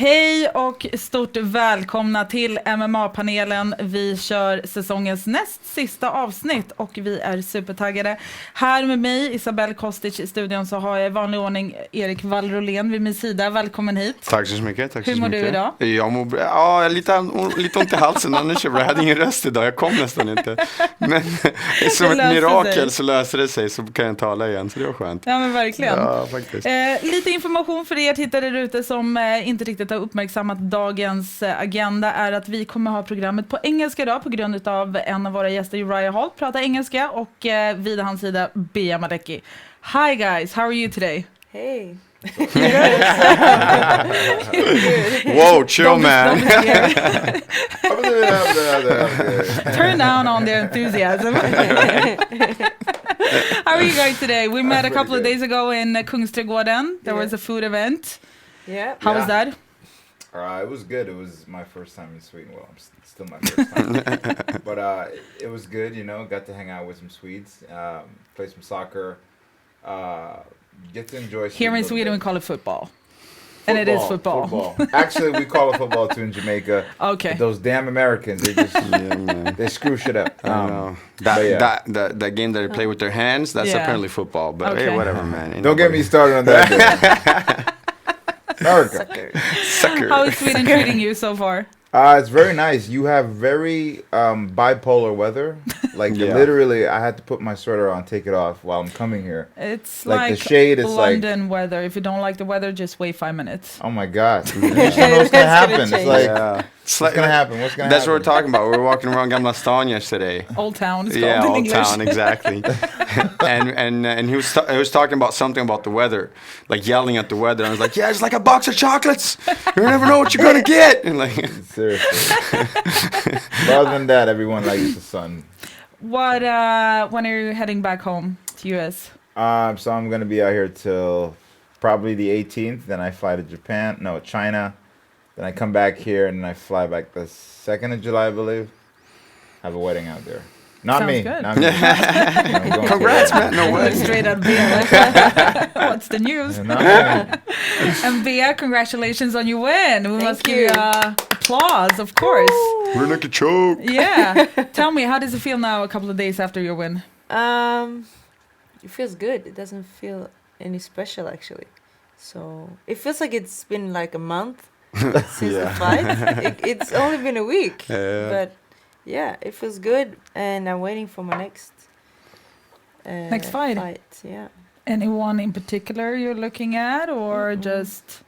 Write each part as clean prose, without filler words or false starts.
Hej och stort välkomna till MMA-panelen. Vi kör säsongens näst sista avsnitt och vi är supertaggade. Här med mig, Izabelle Kostic i studion, så har jag i vanlig ordning Erik Wahrolen vid min sida. Välkommen hit. Tack så mycket. Hur mår du idag? Jag mår bra. Ja, lite ont i halsen annars. Jag hade ingen röst idag, jag kom nästan inte. Men som ett mirakel så löser det sig, så kan jag tala igen, så det var skönt. Ja, men verkligen. Ja, faktiskt. Lite information för er tittare där ute som inte riktigt har uppmärksammat dagens agenda är att vi kommer ha programmet på engelska idag på grund av en av våra gäster, Uriah Hall, pratar engelska, och vid hans sida Bea Malecki. Hi guys, how are you today? Hey. Wow, chill man. Turn down on their enthusiasm. How are you guys today? We met a couple of days ago in Kungsträdgården. There was a food event. Yeah. How was that? It was good. It was my first time in Sweden. Well, still my first time. But it was good, you know. Got to hang out with some Swedes, play some soccer, get to enjoy Sweden. Here in Sweden we call it football. And it is football. Actually, we call it football too in Jamaica. Okay. Those damn Americans, they just they screw shit up. I know. That game that they play with their hands, that's apparently football. But hey, whatever, man. Don't get me started on that. America. Sucker. How is Sweden treating you so far? It's very nice. You have very bipolar weather. Like literally, I had to put my sweater on, take it off while I'm coming here. It's like the shade is London weather. If you don't like the weather, just wait 5 minutes. Oh my God! You just don't know what's gonna happen. It's like what's gonna happen. That's what we're talking about. We were walking around Gamla stan yesterday. Old Town is called in Old English. Town, exactly. and he was talking about something about the weather, like yelling at the weather. I was like, yeah, it's like a box of chocolates. You never know what you're gonna get. And like, seriously. But other than that, everyone likes the sun. What? When are you heading back home to US? So I'm gonna be out here till probably the 18th. Then I fly to China. Then I come back here and I fly back the 2nd of July, I believe. Have a wedding out there. Not Sounds me. good. Not me. congrats, man. No way. Straight out Bea. What's the news? And Bea, congratulations on your win. We must give you applause, of course. We're like a choke. Yeah. Tell me, how does it feel now a couple of days after your win? It feels good. It doesn't feel any special actually. So it feels like it's been like a month since the fight. It's only been a week. But yeah, it feels good, and I'm waiting for my next fight. Yeah. Anyone in particular you're looking at, or just?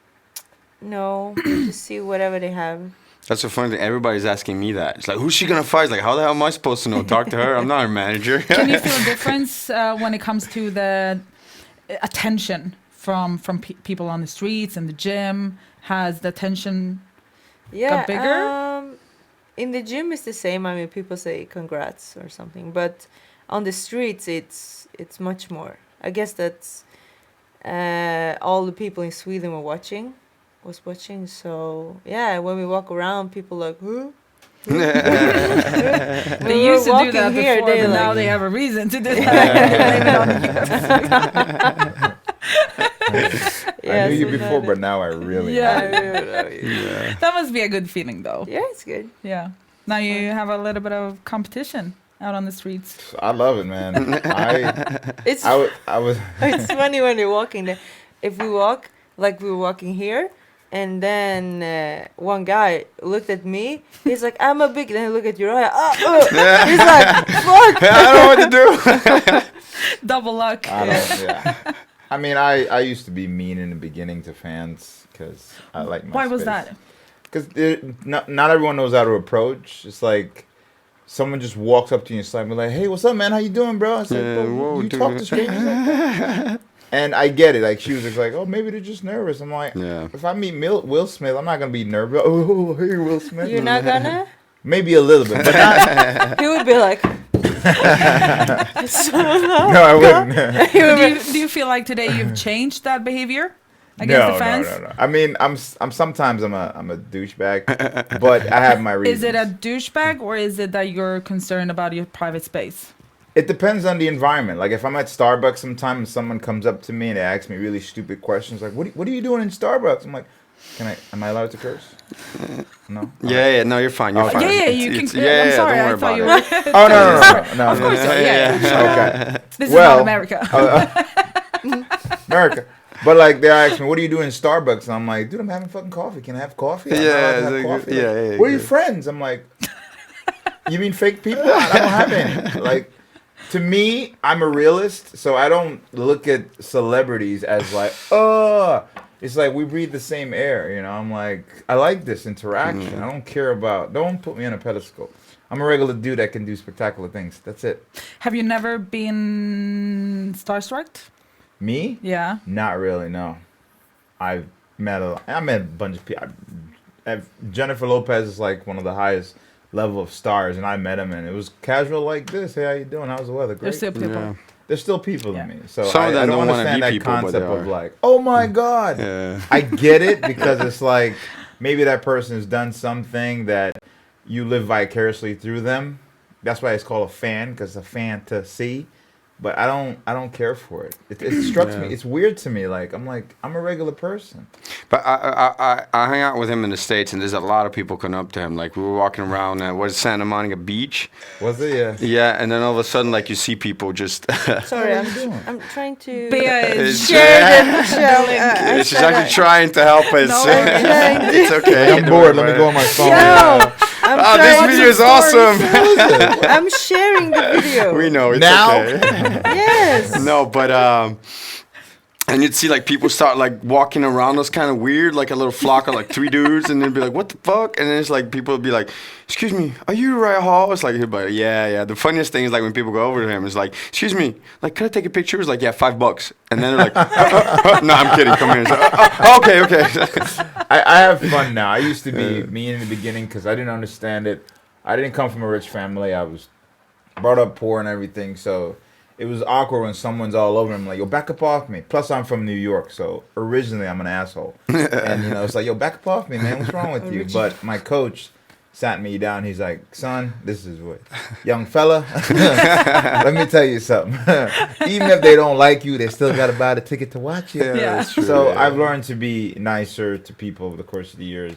No, just see whatever they have. That's so funny that everybody's asking me that. It's like, who's she gonna fight? It's like, how the hell am I supposed to know? Talk to her. I'm not her manager. Can you feel a difference when it comes to the attention from people on the streets and the gym? Has the attention got bigger? In the gym it's the same. I mean, people say congrats or something, but on the streets it's much more. I guess that's all the people in Sweden was watching. So yeah, when we walk around, people like, who? They used to do that before, but now they have a reason to do that. I knew you before, but now I really know you. That must be a good feeling, though. Yeah, it's good. Yeah. Now you have a little bit of competition out on the streets. I love it, man. It's funny when you're walking there. If we walk, like we were walking here, and then one guy looked at me. He's like, I'm a big... Then he looked at Uriah. He's like, fuck. I don't know what to do. Double luck. I mean, I used to be mean in the beginning to fans because I like my Why space. was that? Because not everyone knows how to approach. It's like someone just walks up to you and slap me like, hey, what's up, man? How you doing, bro? It's like, you talk to strangers like that? And I get it. Like, she was like, oh, maybe they're just nervous. I'm like, if I meet Will Smith, I'm not going to be nervous. Oh, hey, Will Smith. You're not gonna? Maybe a little bit, but not. He would be like... No, I wouldn't. Do you feel like today you've changed that behavior against the fans? No. I mean, I'm sometimes I'm a douchebag, but I have my reasons. Is it a douchebag, or is it that you're concerned about your private space? It depends on the environment. Like if I'm at Starbucks sometime and someone comes up to me and they ask me really stupid questions like, what are you doing in Starbucks? I'm like, Am I allowed to curse? No. Yeah, no, you're fine. You're fine. Yeah, you can. Yeah, I'm sorry, don't worry I thought about you it. were. Oh no. Of course, Okay. This Well, is not America. America. But like they ask me, what do you do in Starbucks? And I'm like, dude, I'm having fucking coffee. Can I have coffee? I'm not allowed to have like, coffee. yeah, Like, yeah, Where are your good. friends? I'm like, you mean fake people? I don't have any. Like, to me, I'm a realist, so I don't look at celebrities as like, oh. It's like we breathe the same air, you know. I'm like, I like this interaction. I don't care about. Don't put me on a pedestal. I'm a regular dude that can do spectacular things. That's it. Have you never been starstruck? Me? Yeah. Not really. No. I met a bunch of people. Jennifer Lopez is like one of the highest level of stars, and I met him, and it was casual like this. Hey, how you doing? How's the weather? Great. There's still people. Yeah. There's still people to me. So Some of them I don't don't wanna understand be that people, but concept they of are. like, oh my God. Yeah. I get it because it's like maybe that person has done something that you live vicariously through them. That's why it's called a fan, because a fantasy. But I don't care for it. It struck me. It's weird to me. Like I'm a regular person. But I hang out with him in the States, and there's a lot of people coming up to him. Like we were walking around, what is Santa Monica Beach? Was it? Yeah. Yeah, and then all of a sudden, like you see people just. Sorry, What are you doing? I'm trying to Bea is share the show. She's actually trying to help us. No, It's okay. I'm bored. Let me go on my phone. No, Oh, this video is awesome. I'm sharing the video. We know it's Now? okay. Yes. No, but and you'd see like people start like walking around us kind of weird, like a little flock of like 3 dudes, and they'd be like, "What the fuck?" And then it's like people would be like, "Excuse me, are you Uriah Hall?" It's like he'd be like, yeah. The funniest thing is like when people go over to him, it's like, "Excuse me, like, could I take a picture?" It's like, "Yeah, $5." And then they're like, "No, I'm kidding. Come here." It's like, okay. I have fun now. I used to be mean in the beginning because I didn't understand it. I didn't come from a rich family. I was brought up poor and everything, so it was awkward when someone's all over him like, "Yo, back up off me." Plus, I'm from New York, so originally I'm an asshole. And, it's like, "Yo, back up off me, man. What's wrong with you?" But my coach sat me down. He's like, "Son, this is what, young fella, let me tell you something. Even if they don't like you, they still got to buy the ticket to watch you." Yeah. That's true, So yeah. I've learned to be nicer to people over the course of the years.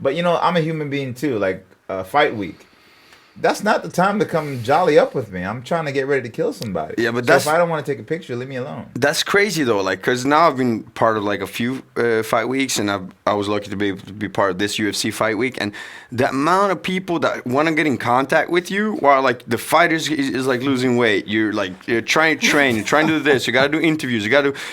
But, I'm a human being too. Like, fight week. That's not the time to come jolly up with me. I'm trying to get ready to kill somebody. Yeah, but so that's- if I don't want to take a picture, leave me alone. That's crazy though, like, cause now I've been part of like a few fight weeks, and I was lucky to be able to be part of this UFC fight week, and the amount of people that want to get in contact with you while like the fighters is like losing weight. You're trying to train, you're trying to do this, you gotta do interviews,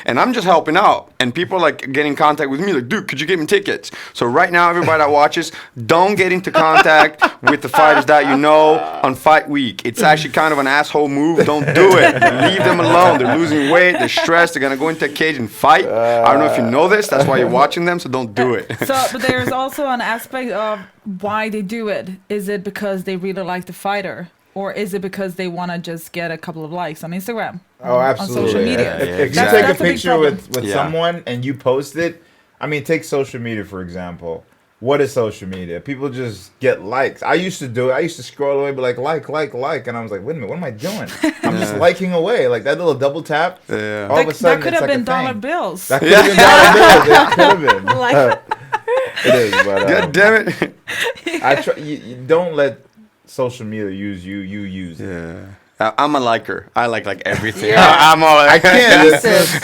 and I'm just helping out, and people are like getting in contact with me like, "Dude, could you get me tickets?" So right now, everybody that watches, don't get into contact with the fighters that you know on fight week. It's actually kind of an asshole move. Don't do it. Leave them alone. They're losing weight. They're stressed. They're gonna go into a cage and fight. I don't know if you know this. That's why you're watching them. So don't do it. But there's also an aspect of why they do it. Is it because they really like the fighter? Or is it because they want to just get a couple of likes on Instagram? Oh, absolutely. On social media. If exactly. you take That's a a big picture problem. with Yeah. someone and you post it, I mean, take social media, for example. What is social media? People just get likes. I used to do it. I used to scroll away, be like, like. And I was like, wait a minute, what am I doing? I'm just liking away. Like that little double tap. Yeah. All of a sudden, That could it's have like been a dollar thing. bills. That could have been dollar bills. It could have been. Like- It is, but God damn it. I try. You don't let social media use you. You use it. Yeah. I'm a liker. I like everything. Yeah. I'm all like, I can't. Jesus.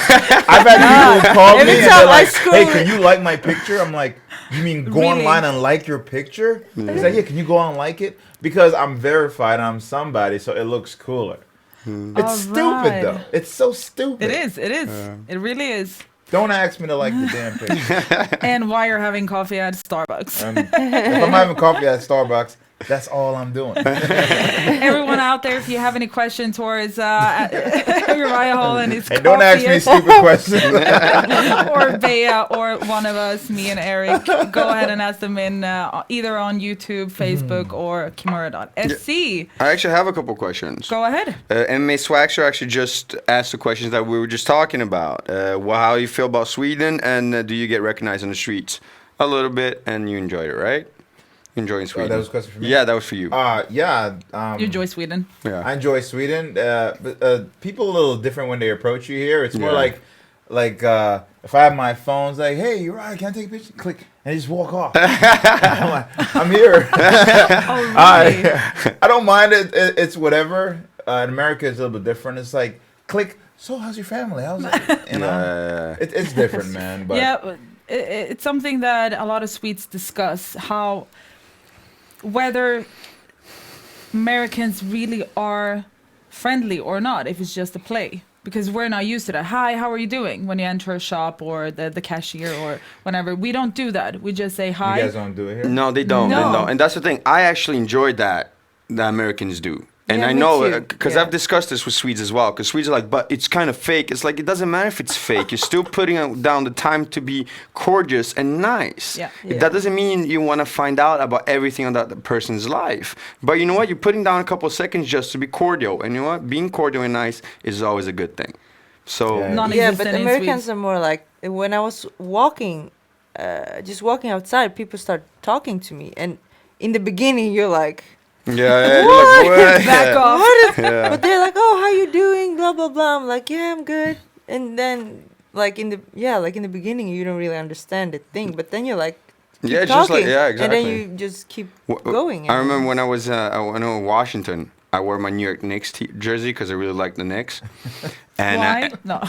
I've had people call me Every and they're time I like, scroll "Hey, it- can you like my picture?" I'm like, "You mean go Really? online and like your picture?" He's like, "Yeah, can you go on and like it?" Because I'm verified. I'm somebody, so it looks cooler. It's All stupid right. though. It's so stupid. It is. It really is. Don't ask me to like the damn picture. And why you're having coffee at Starbucks. If I'm having coffee at Starbucks, that's all I'm doing. Everyone out there, if you have any questions towards Uriah Hall and his Hey, don't ask me coffee, stupid questions. or Bea, or one of us, me and Erik, go ahead and ask them in either on YouTube, Facebook, or Kimura.sc. I actually have a couple questions. Go ahead. MMA Swagster actually just asked the questions that we were just talking about. How you feel about Sweden, and do you get recognized on the streets? A little bit, and you enjoyed it, right? Enjoying Sweden. that was a question for me? Yeah, that was for you. Yeah. You enjoy Sweden. Yeah. I enjoy Sweden. But people are a little different when they approach you here. It's more Yeah. like Like if I have my phone's like, hey, you're right, can I take a picture? Click, and they just walk off. I'm like, I'm here. Oh, really? I don't mind it. It's whatever. In America, it's a little bit different. It's like, click. So, how's your family? How's it? You know, it's different, man. But Yeah, it's something that a lot of Swedes discuss, how whether Americans really are friendly or not, if it's just a play. Because we're not used to that. Hi, how are you doing? When you enter a shop or the cashier or whenever. We don't do that. We just say hi. you guys don't do it here? No, they don't. No. No. And that's the thing. I actually enjoyed that the Americans do. And Yeah, I me know, too. because Yeah. I've discussed this with Swedes as well, because Swedes are like, but it's kind of fake. It's like, it doesn't matter if it's fake. You're still putting down the time to be courteous and nice. Yeah. Yeah. That doesn't mean you want to find out about everything on that person's life. But you know what? You're putting down a couple of seconds just to be cordial. And you know what? Being cordial and nice is always a good thing. So, Yeah. Yeah, Non-existent but in Americans Sweden. are more like when I was walking, just walking outside, people start talking to me, and in the beginning you're like, yeah, you're like, what? Back off. Yeah. but they're like, oh, how you doing? Blah blah blah. I'm like, yeah, I'm good. And then like in the beginning you don't really understand the thing, but then you're like, keep Yeah, it's just like, talking, yeah, and then exactly. you just keep Wh- going. I remember when I was in Washington, I wore my New York Knicks jersey because I really like the Knicks. And Why? No,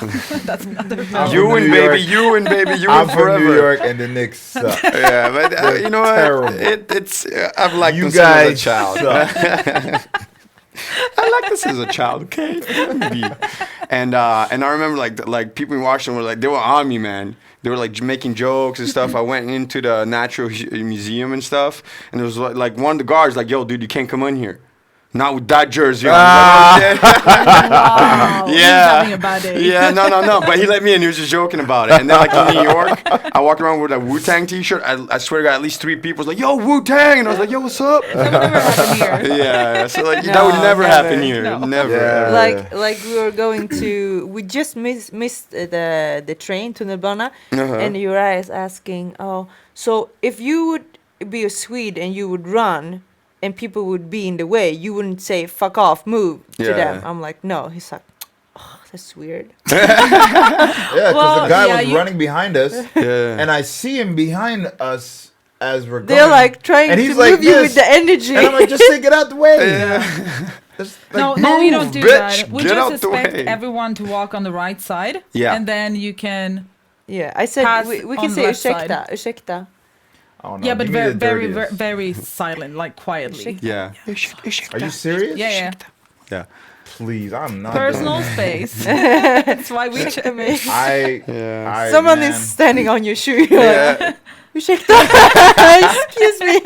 that's not the I'm you from and New baby, York. you and baby, you I'm and from forever. New York, and the Knicks suck. Yeah, but you know what? Terrible. It's I've liked You them since I was a guys child. suck. I like this as a child, okay? And I remember like people in Washington were like, they were on me, man. They were like making jokes and stuff. I went into the Natural Museum and stuff, and there was like one of the guards like, yo, dude, you can't come in here. Not with that jersey on. I was like, okay. Wow, he's Yeah. having a bad day. Yeah, no. But he let me in. He was just joking about it. And then, like, in New York, I walked around with a Wu-Tang t-shirt. I swear to God, at least 3 people was like, yo, Wu-Tang. And I was like, yo, what's up? That would never happen here. Yeah. So, like, that No, would never happen never. here. No. Never. Yeah. ever. like we were going to, we just missed the train to Tunnelbana, and Uriah is asking, oh, so if you would be a Swede and you would run and people would be in the way, you wouldn't say fuck off, move to Yeah. them. I'm like, no. He's like, oh, that's weird. Yeah, because Well, the guy yeah, was you- running behind us, Yeah. and I see him behind us as we're going. They're like trying and to he's move like you this. with the energy. And I'm like, just say, get out the way. Yeah. Just, No, like, no, we move, don't do bitch, that. We get out just the expect way. everyone to walk on the right side. Yeah. And then you can. yeah, I said Pass we on can the say left side. ursäkta. Oh, no, Yeah, but give me very, the very, dirtiest. very silent, like quietly. Yeah. Are you serious? Yeah, yeah. Yeah. Please, I'm not. Personal doing space. That's why we. it. I Someone man, is standing on your shoe. You're like, Yeah. ursäkta. Excuse me.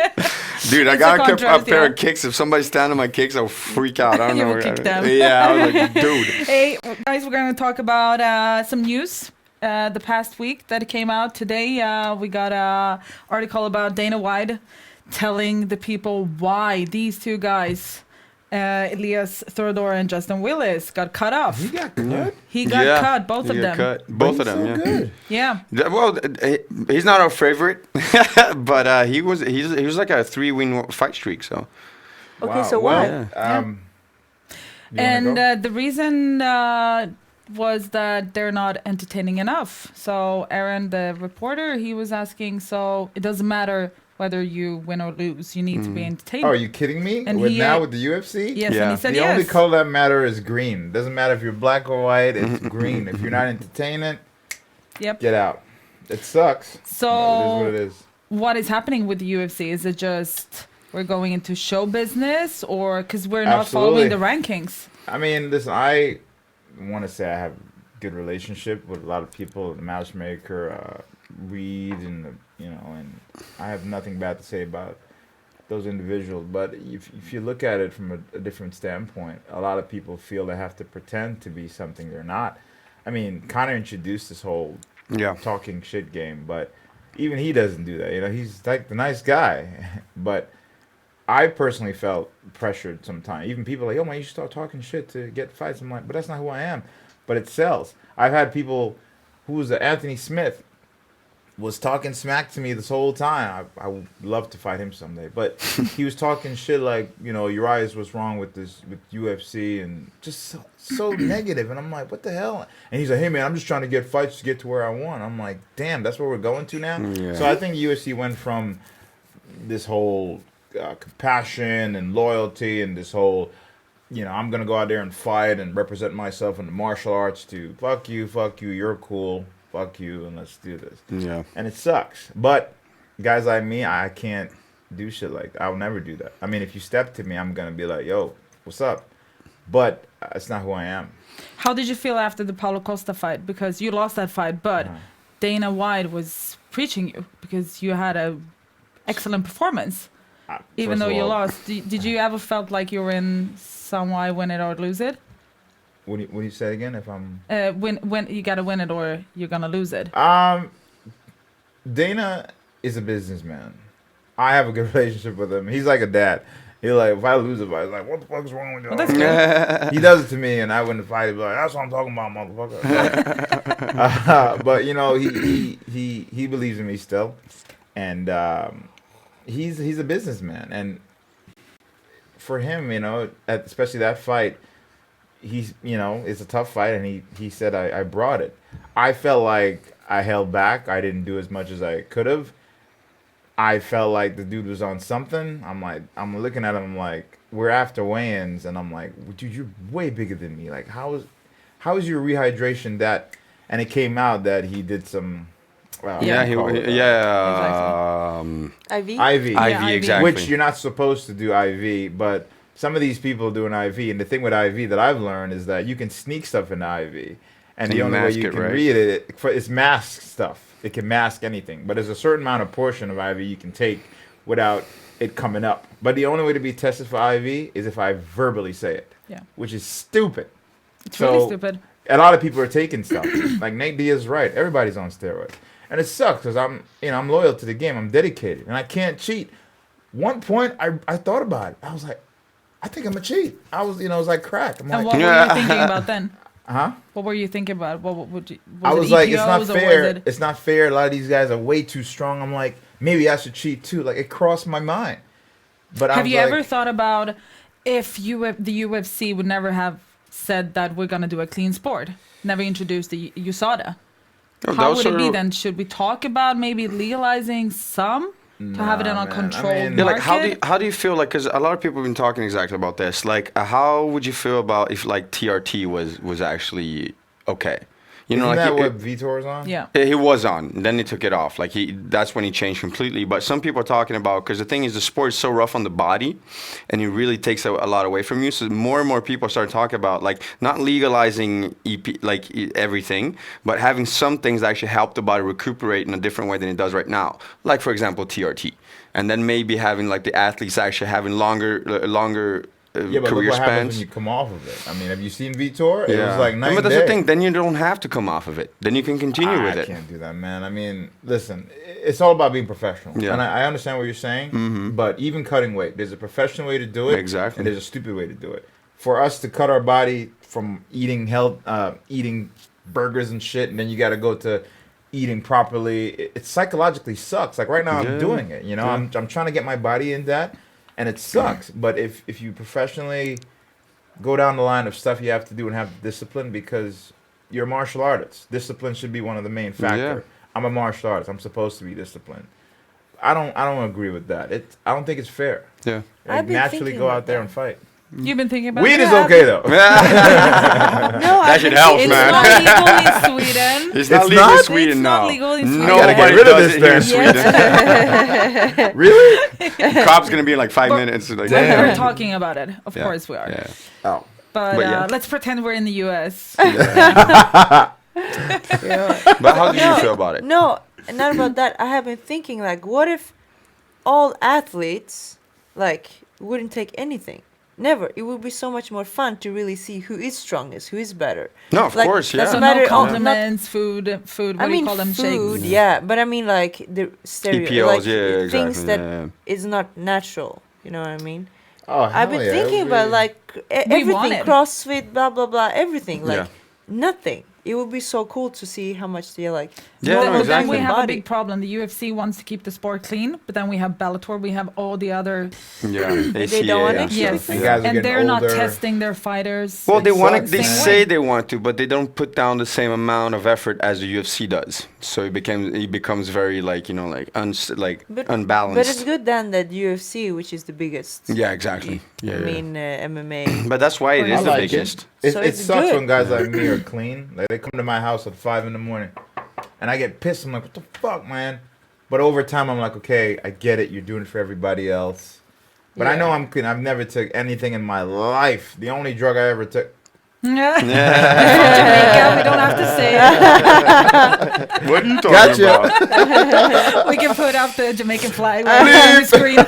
Dude, I It's got a a contrast, pair yeah. of kicks. If somebody's standing on my kicks, I'll freak out. I don't You know. will kick them. Yeah, I was like, dude. Hey, guys, we're going to talk about some news. The past week that came out today, we got a article about Dana White telling the people why these 2 guys, Elias Theodore and Justin Willis, got cut off. He got cut. He got Yeah, cut, both he of got them. cut. Both of He's them, so yeah. good. Yeah. Well, he's not our favorite, but he was like a 3-win fight streak. So Okay, Wow, so well, why? you wanna And go? the reason was that they're not entertaining enough. So Aaron, the reporter, he was asking, so it doesn't matter whether you win or lose, you need to be entertained. Oh, are you kidding me? And with he, now with the UFC? Yes, Yeah. and he said The yes. only color that matter is green. Doesn't matter if you're black or white. It's green. If you're not entertaining, Yep. get out. It sucks. So But it is what it is. what is happening with the UFC? Is it just we're going into show business, or because we're not Absolutely. following the rankings? I mean, listen, I want to say I have a good relationship with a lot of people, the matchmaker, Reed, and and I have nothing bad to say about those individuals. But if you look at it from a different standpoint, a lot of people feel they have to pretend to be something they're not. I mean, Connor introduced this whole yeah, talking shit game, but even he doesn't do that. He's like the nice guy, but I personally felt pressured sometimes. Even people like, oh man, you should start talking shit to get fights. I'm like, but that's not who I am. But it sells. I've had people who was Anthony Smith was talking smack to me this whole time. I would love to fight him someday, but he was talking shit like, you know, Uriah's what's wrong with UFC and just so negative. And I'm like, what the hell? And he's like, hey man, I'm just trying to get fights to get to where I want. I'm like, damn, that's where we're going to now. Yeah. So I think UFC went from this whole compassion and loyalty and this whole, you know, I'm gonna go out there and fight and represent myself in the martial arts to fuck you, you're cool. Fuck you, and let's do this. Yeah. And it sucks. But guys like me, I can't do shit like that. I'll never do that. I mean, if you step to me, I'm going to be like, yo, what's up? But it's not who I am. How did you feel after the Paulo Costa fight? Because you lost that fight, but Dana White was preaching you because you had a excellent performance. Even though you lost. Did you ever felt like you were in some way win it or lose it? What do you say again? If I'm when you gotta win it or you're gonna lose it. Dana is a businessman. I have a good relationship with him. He's like a dad. He's like, if I lose a fight, he's like, what the fuck is wrong with you? Well, that's good. He does it to me, and I win the fight. He's like, that's what I'm talking about, motherfucker. But you know, he believes in me still, and he's a businessman, and for him, you know, especially that fight. He's, you know, it's a tough fight, and he said I brought it. I felt like I held back. I didn't do as much as I could have. I felt like the dude was on something. I'm looking at him, I'm like, we're after weigh-ins, and I'm like, dude, you're way bigger than me. Like, how is your rehydration that? And it came out that he did some. IV. IV, exactly. Which you're not supposed to do IV, but. Some of these people do an IV, and the thing with IV that I've learned is that you can sneak stuff in IV, and the only way you can read it is mask stuff. It can mask anything, but there's a certain amount of portion of IV you can take without it coming up. But the only way to be tested for IV is if I verbally say it, which is stupid. It's really stupid. A lot of people are taking stuff. Like Nate Diaz is right. Everybody's on steroids, and it sucks because I'm loyal to the game. I'm dedicated, and I can't cheat. One point, I thought about it. I was like, I think I'm a cheat. I was, it was like crack. I'm like, and what were you thinking about then? Huh? What were you thinking about? What would you? I was like, it's not fair. It's not fair. A lot of these guys are way too strong. I'm like, maybe I should cheat too. Like, it crossed my mind. But have you ever thought about if the UFC would never have said that we're gonna do a clean sport, never introduced the USADA? How would it be then? Should we talk about maybe legalizing some? To have it in a controlled market? Like how do you feel like, because a lot of people have been talking exactly about this, like how would you feel about if like TRT was actually okay? You know, isn't like that what Vitor's on? Yeah, he was on. Then he took it off. Like that's when he changed completely. But some people are talking about, because the thing is, the sport is so rough on the body, and it really takes a lot away from you. So more and more people start talking about like not legalizing everything, but having some things that actually help the body recuperate in a different way than it does right now. Like for example, TRT, and then maybe having like the athletes actually having longer. But career look what spans. happens when you come off of it. I mean, have you seen Vitor? It was like night but that's and the day. thing. Then you don't have to come off of it. Then you can continue with it. I can't do that, man. I mean, listen, it's all about being professional. Yeah. And I understand what you're saying, but even cutting weight, there's a professional way to do it, and there's a stupid way to do it. For us to cut our body from eating burgers and shit, and then you got to go to eating properly, it psychologically sucks. Like right now, I'm doing it. I'm trying to get my body in that. And it sucks, but if you professionally go down the line of stuff you have to do and have discipline, because you're a martial artist, discipline should be one of the main factors. Yeah. I'm a martial artist. I'm supposed to be disciplined. I don't agree with that. I don't think it's fair. Yeah, like, naturally go out there and fight. You've been thinking about weed is okay though. No, that should help, it's man. Not legal in Sweden. It's not legal in Sweden. It's not legal in Sweden. No, gotta get rid of this here in Sweden. Really? Cop's gonna be in like 5 minutes. Like, we're talking about it. Of course we are. Yeah. Oh. But let's pretend we're in the US. But how do you feel about it? No, not about that. I have been thinking, like, what if all athletes wouldn't take anything? Never. It would be so much more fun to really see who is strongest, who is better. No, of course, yeah. Doesn't matter. No compliments, food. What do you call them? Food, shakes. yeah. But I mean, like the EPOs, things that is not natural. You know what I mean? Oh, I've been thinking about everything, CrossFit, blah blah blah, everything. Nothing. It would be so cool to see how much they like. Yeah, But no, then exactly. we have a Body. big problem. The UFC wants to keep the sport clean, but then we have Bellator. We have all the other. Yeah, They don't want ACA. it? Yes, And guys are and getting they're not older. testing their fighters. Well, they It want to. sucks, They man. say they want to, but they don't put down the same amount of effort as the UFC does. So it becomes very like unbalanced. But it's good then that UFC, which is the biggest. Yeah, exactly. Yeah, I yeah. mean, MMA. But that's why it I is the like it. biggest. It, So it it's sucks good. when guys like me are clean. Like they come to my house at 5 in the morning, and I get pissed. I'm like, what the fuck, man? But over time, I'm like, okay, I get it. You're doing it for everybody else. But I Yeah. know I'm clean. I've never took anything in my life. The only drug I ever took. Yeah. Jamaica, we don't have to say it. What are you talking Gotcha. about? We can put up the Jamaican flag on the screen.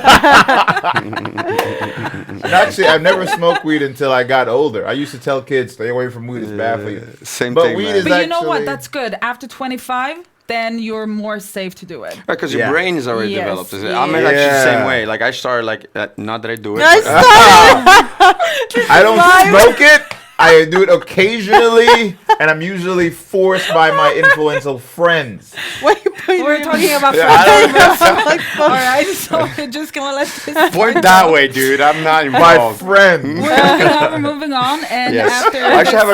And actually, I've never smoked weed until I got older. I used to tell kids, stay away from weed. It's bad for you. Same But thing, weed man. is But you know what? actually- That's good. After 25, then you're more safe to do it. Because your Yeah. brain is already Yes, developed. I'm yeah. actually the same Yeah. way. Like I started not that I do it. I but, I don't smoke it. I do it occasionally, and I'm usually forced by my influential friends. What you putting We're talking about I friends. All right, so we're just gonna let this point that way, dude. I'm not My involved. friends. we're moving on, and Yes. after I actually have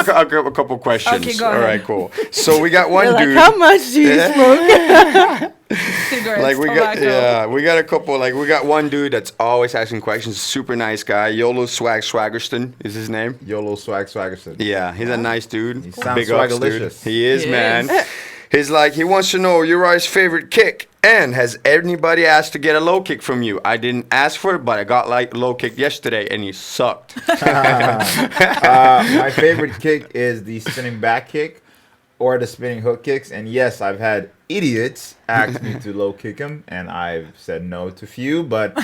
a couple questions. Okay, go All ahead. right, cool. So we got one They're like, dude. how much do you smoke? cigarettes, Like we got, tobacco. yeah, we got a couple. Like we got one dude that's always asking questions. Super nice guy. YOLO Swaggerston is his name. YOLO Swaggerson. Yeah, he's a nice dude. He sounds Big ups, dude. swagalicious. He is, He man. is. He's like, he wants to know Uriah's favorite kick. And has anybody asked to get a low kick from you? I didn't ask for it, but I got like low kick yesterday, and he sucked. My favorite kick is the spinning back kick or the spinning hook kicks. And yes, I've had idiots ask me to low kick him, and I've said no to few, but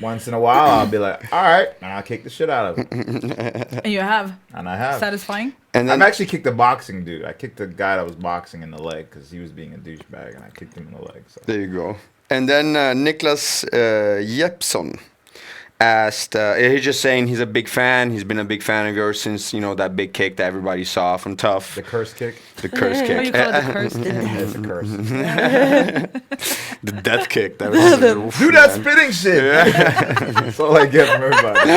once in a while I'll be like, all right, and I'll kick the shit out of him. And you have And I have. satisfying. And then I've actually kicked a boxing dude. I kicked a guy that was boxing in the leg because he was being a douchebag, and I kicked him in the leg. So. there you go. And then Niklas Jeppsson asked, he's just saying he's a big fan. He's been a big fan of yours since, that big kick that everybody saw from Tough. The curse kick. The curse What do you kick. call it? The curse. It's a curse. The death kick. That was Do that spitting shit. That's all I get from everybody.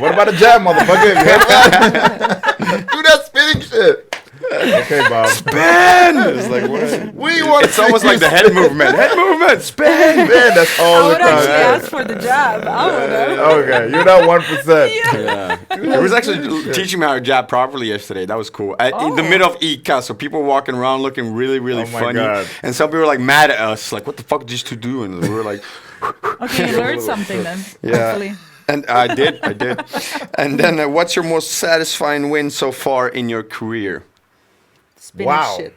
What about a jab, motherfucker? You heard that? Do that spitting shit. Okay, Bob. Spin! It's like, what? We want It's almost like the head movement. Head movement. Spin! Man, that's I all the would actually time. ask for the jab. I would have. Okay, you're not 1%. Yeah. He was actually teaching me how to jab properly yesterday. That was cool. In the Oh. middle of ECA, so people were walking around looking really, really Oh my funny. God. And some people were like mad at us, like, what the fuck did these two do? And we were like, Okay, you learned something then. Yeah. Hopefully. and I did. And then what's your most satisfying win so far in your career? Spinning Wow. shit.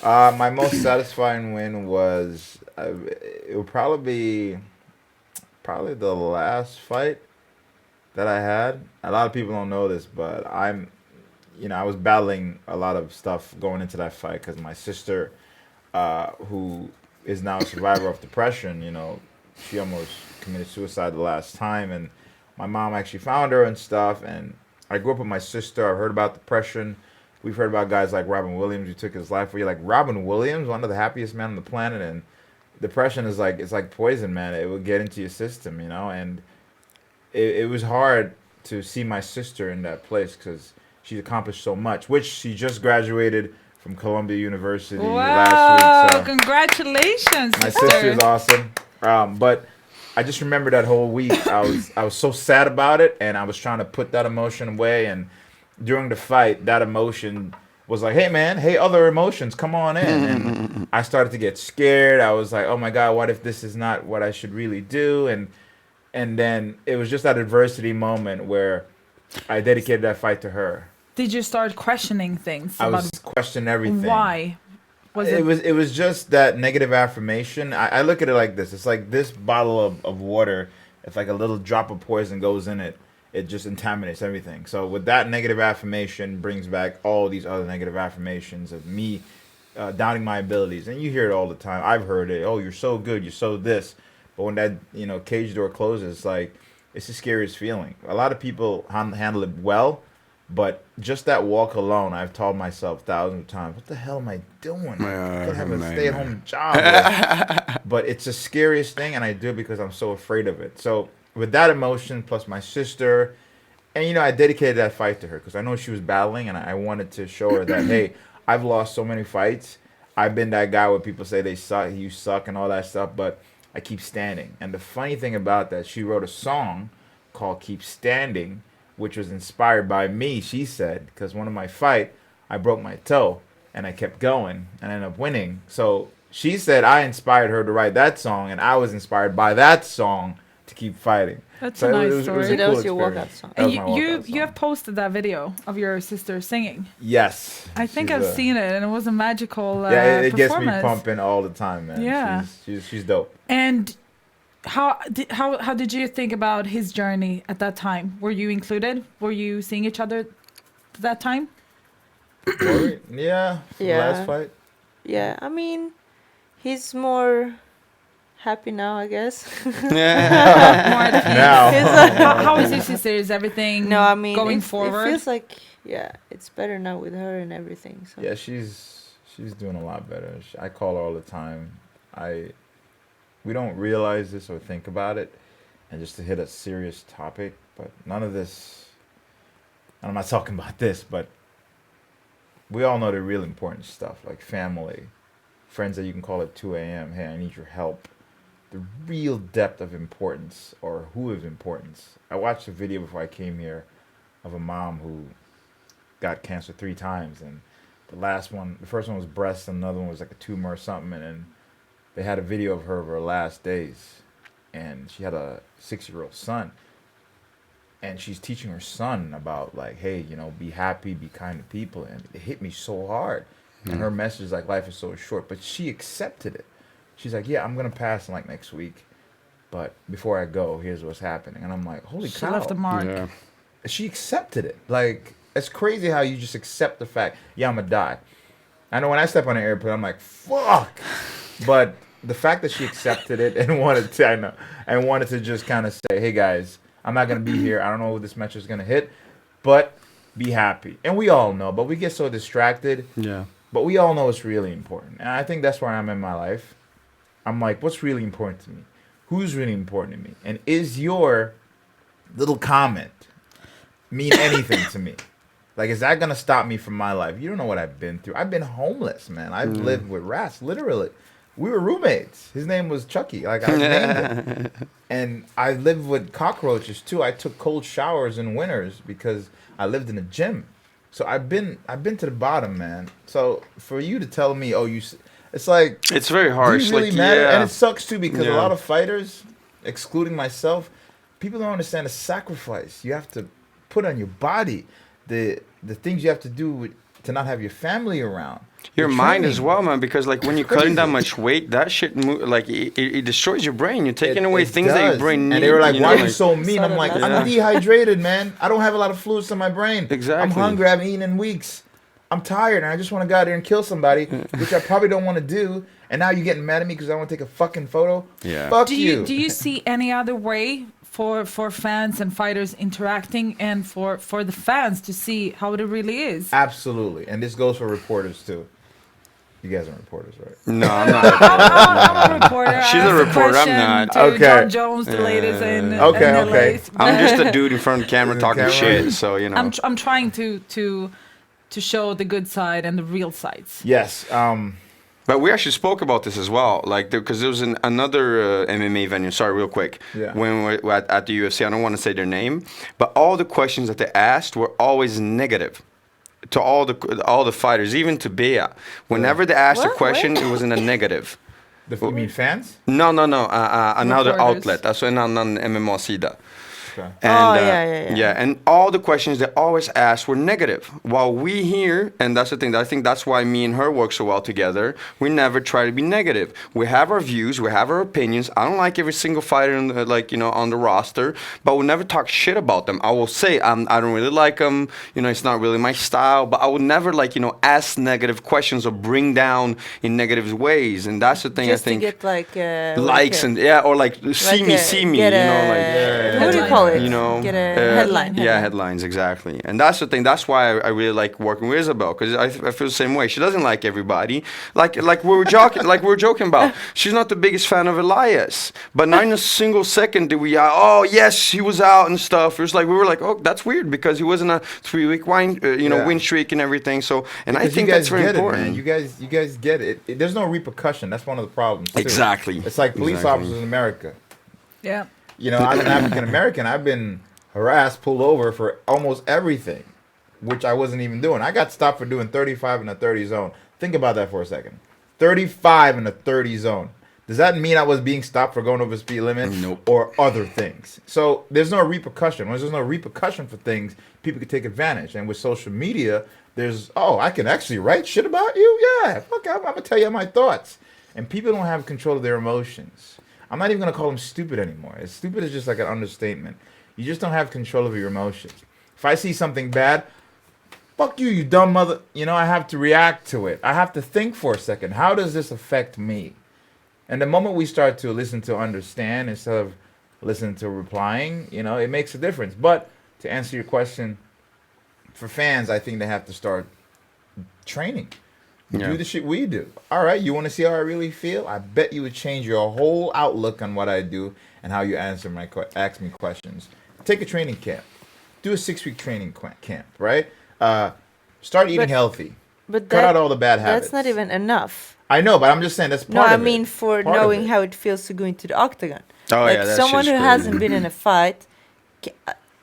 My most satisfying win was it would probably be the last fight that I had. A lot of people don't know this, but I was battling a lot of stuff going into that fight because my sister, who is now a survivor of depression, she almost committed suicide the last time, and my mom actually found her and stuff. And I grew up with my sister. I've heard about depression. We've heard about guys like Robin Williams who took his life. Where you're like, Robin Williams, one of the happiest men on the planet, and depression is it's like poison, man. It will get into your system, and it was hard to see my sister in that place because she's accomplished so much, which she just graduated from Columbia University Wow! last week. So Congratulations, my sister. sister's awesome. But I just remember that whole week. I was so sad about it, and I was trying to put that emotion away. And during the fight, that emotion was like, "Hey, man! Hey, other emotions, come on in." And I started to get scared. I was like, "Oh my God, what if this is not what I should really do?" And then it was just that adversity moment where I dedicated that fight to her. Did you start questioning things I about was questioning everything. why? Was It was just that negative affirmation. I look at it like this. It's like this bottle of water. If like a little drop of poison goes in it, it just contaminates everything. So with that negative affirmation brings back all these other negative affirmations of me doubting my abilities. And you hear it all the time. I've heard it. Oh, you're so good. You're so this. But when that cage door closes, it's the scariest feeling. A lot of people handle it well, But just that walk alone, I've told myself thousands of times, what the hell am I doing? I could have a stay-at-home job. But it's the scariest thing, and I do it because I'm so afraid of it. So with that emotion, plus my sister, and, you know, I dedicated that fight to her because I know she was battling, and I wanted to show her that, hey, I've lost so many fights. I've been that guy where people say they suck, you suck, and all that stuff, but I keep standing. And the funny thing about that, she wrote a song called Keep Standing, which was inspired by me, she said, because one of my fight, I broke my toe, and I kept going, and I ended up winning. So she said I inspired her to write that song, and I was inspired by that song to keep fighting. That's a nice story. So that was your walkout song. And you have posted that video of your sister singing. Yes. I think I've seen it, and it was a magical it gets me performance. pumping all the time, man. Yeah. She's dope. And how did you think about his journey at that time? Were you included? Were you seeing each other at that time? Yeah. Last fight. Yeah, I mean, he's more happy now, I guess. More at peace. Now. How is your sister? Is everything going forward? It feels like, it's better now with her and everything. So. Yeah, she's doing a lot better. I call her all the time. We don't realize this or think about it, and just to hit a serious topic, but none of this, and I'm not talking about this, but we all know the real important stuff, like family, friends that you can call at 2 a.m., hey, I need your help. The real depth of importance, or who is importance. I watched a video before I came here of a mom who got cancer 3 times, and the first one was breast, and another one was like a tumor or something, and then they had a video of her last days, and she had a 6-year-old son, and she's teaching her son about, like, hey, you know, be happy, be kind to people, and it hit me so hard. And her message is like, life is so short, but she accepted it. She's like, yeah, I'm gonna pass in like next week, but before I go, here's what's happening. And I'm like, holy cow. She left a mark. Yeah. She accepted it. Like, it's crazy how you just accept the fact, yeah, I'm gonna die. I know when I step on an airplane, I'm like, fuck. But the fact that she accepted it and wanted to just kind of say, hey guys, I'm not gonna be here. I don't know who this match is gonna hit, but be happy. And we all know, but we get so distracted. Yeah. But we all know it's really important. And I think that's where I'm in my life. I'm like, what's really important to me? Who's really important to me? And is your little comment mean anything to me? Like, is that going to stop me from my life? You don't know what I've been through. I've been homeless, man. I've lived with rats, literally. We were roommates. His name was Chucky. Like, I named him. And I lived with cockroaches, too. I took cold showers in winters because I lived in a gym. So I've been to the bottom, man. So for you to tell me, it's like, it's very harsh. Do you really like, matter? yeah. And it sucks too because a lot of fighters, excluding myself, people don't understand the sacrifice you have to put on your body, the things you have to do to not have your family around. Your mind as well, man, because like when you're cutting that much weight, that shit like it destroys your brain. You're taking away things that your brain needs. And they were like, "Why are you like, so mean?" I'm like, "I'm dehydrated, man. I don't have a lot of fluids in my brain. Exactly. I'm hungry. I haven't eaten in weeks. I'm tired, and I just want to go out there and kill somebody, which I probably don't want to do. And now you're getting mad at me because I want to take a fucking photo. Yeah. Fuck Do you see any other way for fans and fighters interacting, and for the fans to see how it really is? Absolutely, and this goes for reporters too. You guys aren't reporters, right? No, I'm not. I'm a reporter. She's a reporter. I'm not. To Okay. John Jones, the latest in Okay, in okay. LA. I'm just a dude in front of the camera talking shit. So you know. I'm trying to show the good side and the real sides. Yes. But we actually spoke about this as well, like because there was another MMA venue. Sorry, real quick. Yeah. When we were at the UFC, I don't want to say their name, but all the questions that they asked were always negative to all the fighters, even to Bea. Whenever they asked a question, it was in a negative. You mean fans? No. Another Reporters. outlet. Alltså en annan MMA-sida. Okay. And, yeah. And all the questions they always asked were negative. While we here, and that's the thing, I think that's why me and her work so well together, we never try to be negative. We have our views, we have our opinions. I don't like every single fighter on the roster, but we'll never talk shit about them. I will say I don't really like them, it's not really my style, but I would never ask negative questions or bring down in negative ways. And that's the thing Just I think. to get likes or see me, get what do you call it? You know, Get a headline. Yeah, headlines, exactly. And that's the thing. That's why I really like working with Izabelle, because I feel the same way. She doesn't like everybody. Like we were joking about. She's not the biggest fan of Elias, but not in a single second did we. Oh yes, he was out and stuff. It was like we were like, oh, that's weird because he was in a 3-week win streak and everything. So, and because I think that's very important. Man. You guys get it. There's no repercussion. That's one of the problems. Too. Exactly. It's like police officers in America. Yeah. You know, I'm an African American. I've been harassed, pulled over for almost everything, which I wasn't even doing. I got stopped for doing 35 in a 30 zone. Think about that for a second. 35 in a 30 zone. Does that mean I was being stopped for going over the speed limit? Nope. Or other things? So there's no repercussion. When there's no repercussion for things, people can take advantage. And with social media, there's, I can actually write shit about you? Yeah, fuck, I'm going to tell you my thoughts. And people don't have control of their emotions. I'm not even going to call them stupid anymore. Stupid is just like an understatement. You just don't have control of your emotions. If I see something bad, fuck you, you dumb mother. You know, I have to react to it. I have to think for a second. How does this affect me? And the moment we start to listen to understand instead of listening to replying, you know, it makes a difference. But to answer your question, for fans, I think they have to start training. Do the shit we do. All right, you want to see how I really feel? I bet you would change your whole outlook on what I do and how you ask me questions. Take a training camp. Do a 6-week training camp, right? Start eating healthy. But cut out all the bad habits. That's not even enough. I know, but I'm just saying that's part of it. No, I mean for knowing how it feels to go into the octagon. Oh, like yeah, that's someone who just hasn't been in a fight,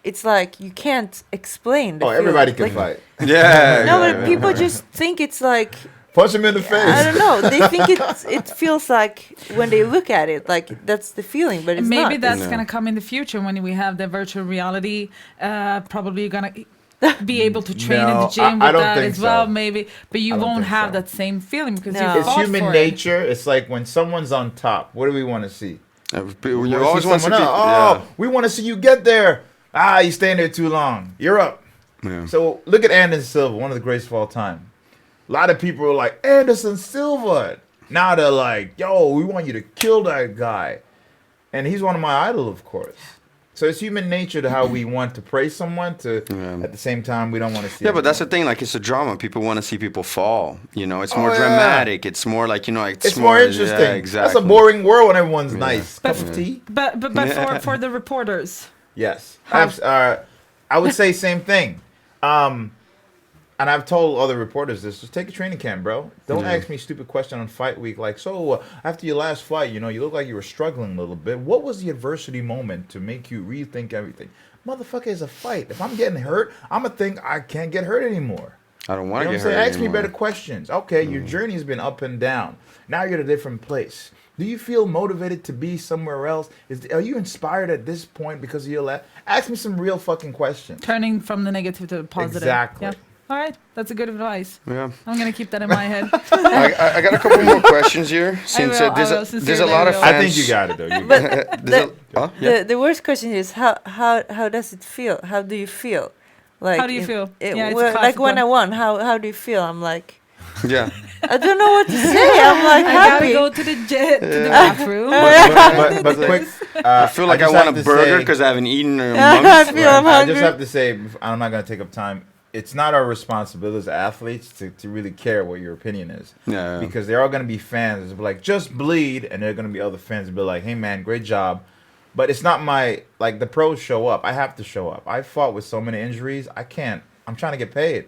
it's like you can't explain the feeling. Everybody can like, fight. Yeah. No, but people just think it's like... Punch him in the face. I don't know. They think it feels like when they look at it, like that's the feeling, but it's Maybe not. that's going to come in the future when we have the virtual reality. Probably you're going to be able to train in the gym with that as well, maybe. But you won't have that same feeling because you It's fought human for nature. It's like when someone's on top, what do we want to see? You always want to see we want to see you get there. You stand there too long. You're up. Yeah. So look at Anderson Silva, one of the greatest of all time. A lot of people are like, Anderson Silva. Now they're like, yo, we want you to kill that guy. And he's one of my idols, of course. So it's human nature to how we want to praise someone at the same time we don't want to see. Yeah, but that's the thing. Like, it's a drama. People want to see people fall. You know, it's more dramatic. It's more like, you know, it's more interesting. Yeah, exactly. That's a boring world when everyone's nice. Cup of tea. But for the reporters. Yes. I would say same thing. And I've told other reporters this. Just take a training camp, bro. Don't ask me a stupid question on fight week. Like, so after your last fight, you know, you look like you were struggling a little bit. What was the adversity moment to make you rethink everything? Motherfucker, it's a fight. If I'm getting hurt, I'm going to think I can't get hurt anymore. I don't want to get hurt anymore. Ask me better questions. Okay, your journey has been up and down. Now you're at a different place. Do you feel motivated to be somewhere else? Are you inspired at this point because of your last? Ask me some real fucking questions. Turning from the negative to the positive. Exactly. Yeah. All right, that's a good advice. Yeah. I'm gonna keep that in my head. I got a couple more questions here. Since there's a lot of fans. I think you got it though. The worst question is how does it feel? How do you feel? Like how do you feel? Like when I won, how do you feel? I'm like, yeah. I don't know what to say. I'm like happy. I gotta go to the bathroom. But quick, I feel like I want a burger because I haven't eaten in a month. I feel I'm hungry. I just have to say, I'm not going to take up time. It's not our responsibility as athletes to really care what your opinion is. Yeah. Because they're all going to be fans. It's like, just bleed. And there are going to be other fans that be like, hey, man, great job. But it's not the pros show up. I have to show up. I fought with so many injuries. I can't. I'm trying to get paid.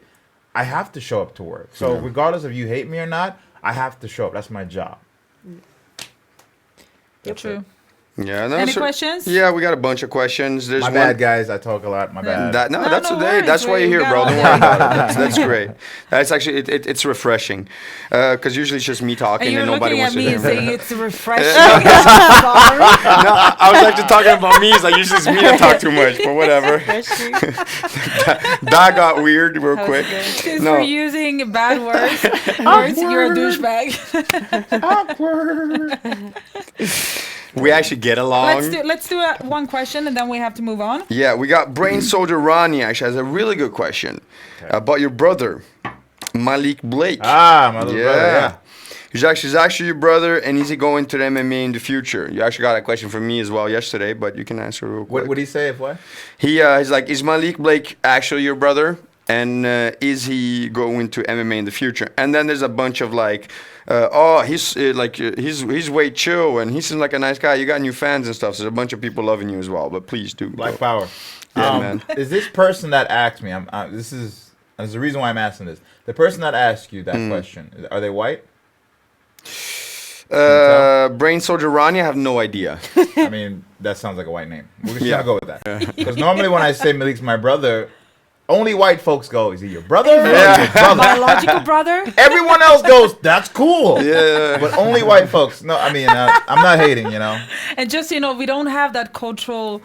I have to show up to work. So regardless if you hate me or not, I have to show up. That's my job. True. Yeah. No, Any questions? Yeah, we got a bunch of questions. There's my bad, guys. I talk a lot. My bad. That's no okay. worries. That's why you're here, bro. Don't worry about it. That's great. That's actually it's refreshing. Because usually it's just me talking and nobody wants to. You're looking at me and saying it's refreshing. No, I was actually talking about me. It's like usually it's me that talk too much, but whatever. That got weird real quick. Since we're using bad words, you're a douchebag. Awkward. We actually get along. Let's do one question and then we have to move on. Yeah, we got Brain Soldier Ronnie actually has a really good question about your brother, Malik Blake. My little brother, yeah. He's actually your brother, and is he going to the MMA in the future? You actually got a question from me as well yesterday, but you can answer real quick. What did he say? If what? He's like, is Malik Blake actually your brother? And is he going to MMA in the future? And then there's a bunch of like, he's way chill, and he seems like a nice guy. You got new fans and stuff. So there's a bunch of people loving you as well. But please do. Black Power. Yeah, man. Is this person that asked me? There's a reason why I'm asking this. The person that asked you that question, are they white? Brain Soldier Ronnie, I have no idea. I mean, that sounds like a white name. We're just gonna go with that. Because normally when I say Malik's my brother, only white folks go, is he your brother? Yeah. Your biological brother? Everyone else goes, that's cool. Yeah. But only white folks. No, I mean, I'm not hating, you know. And just, we don't have that cultural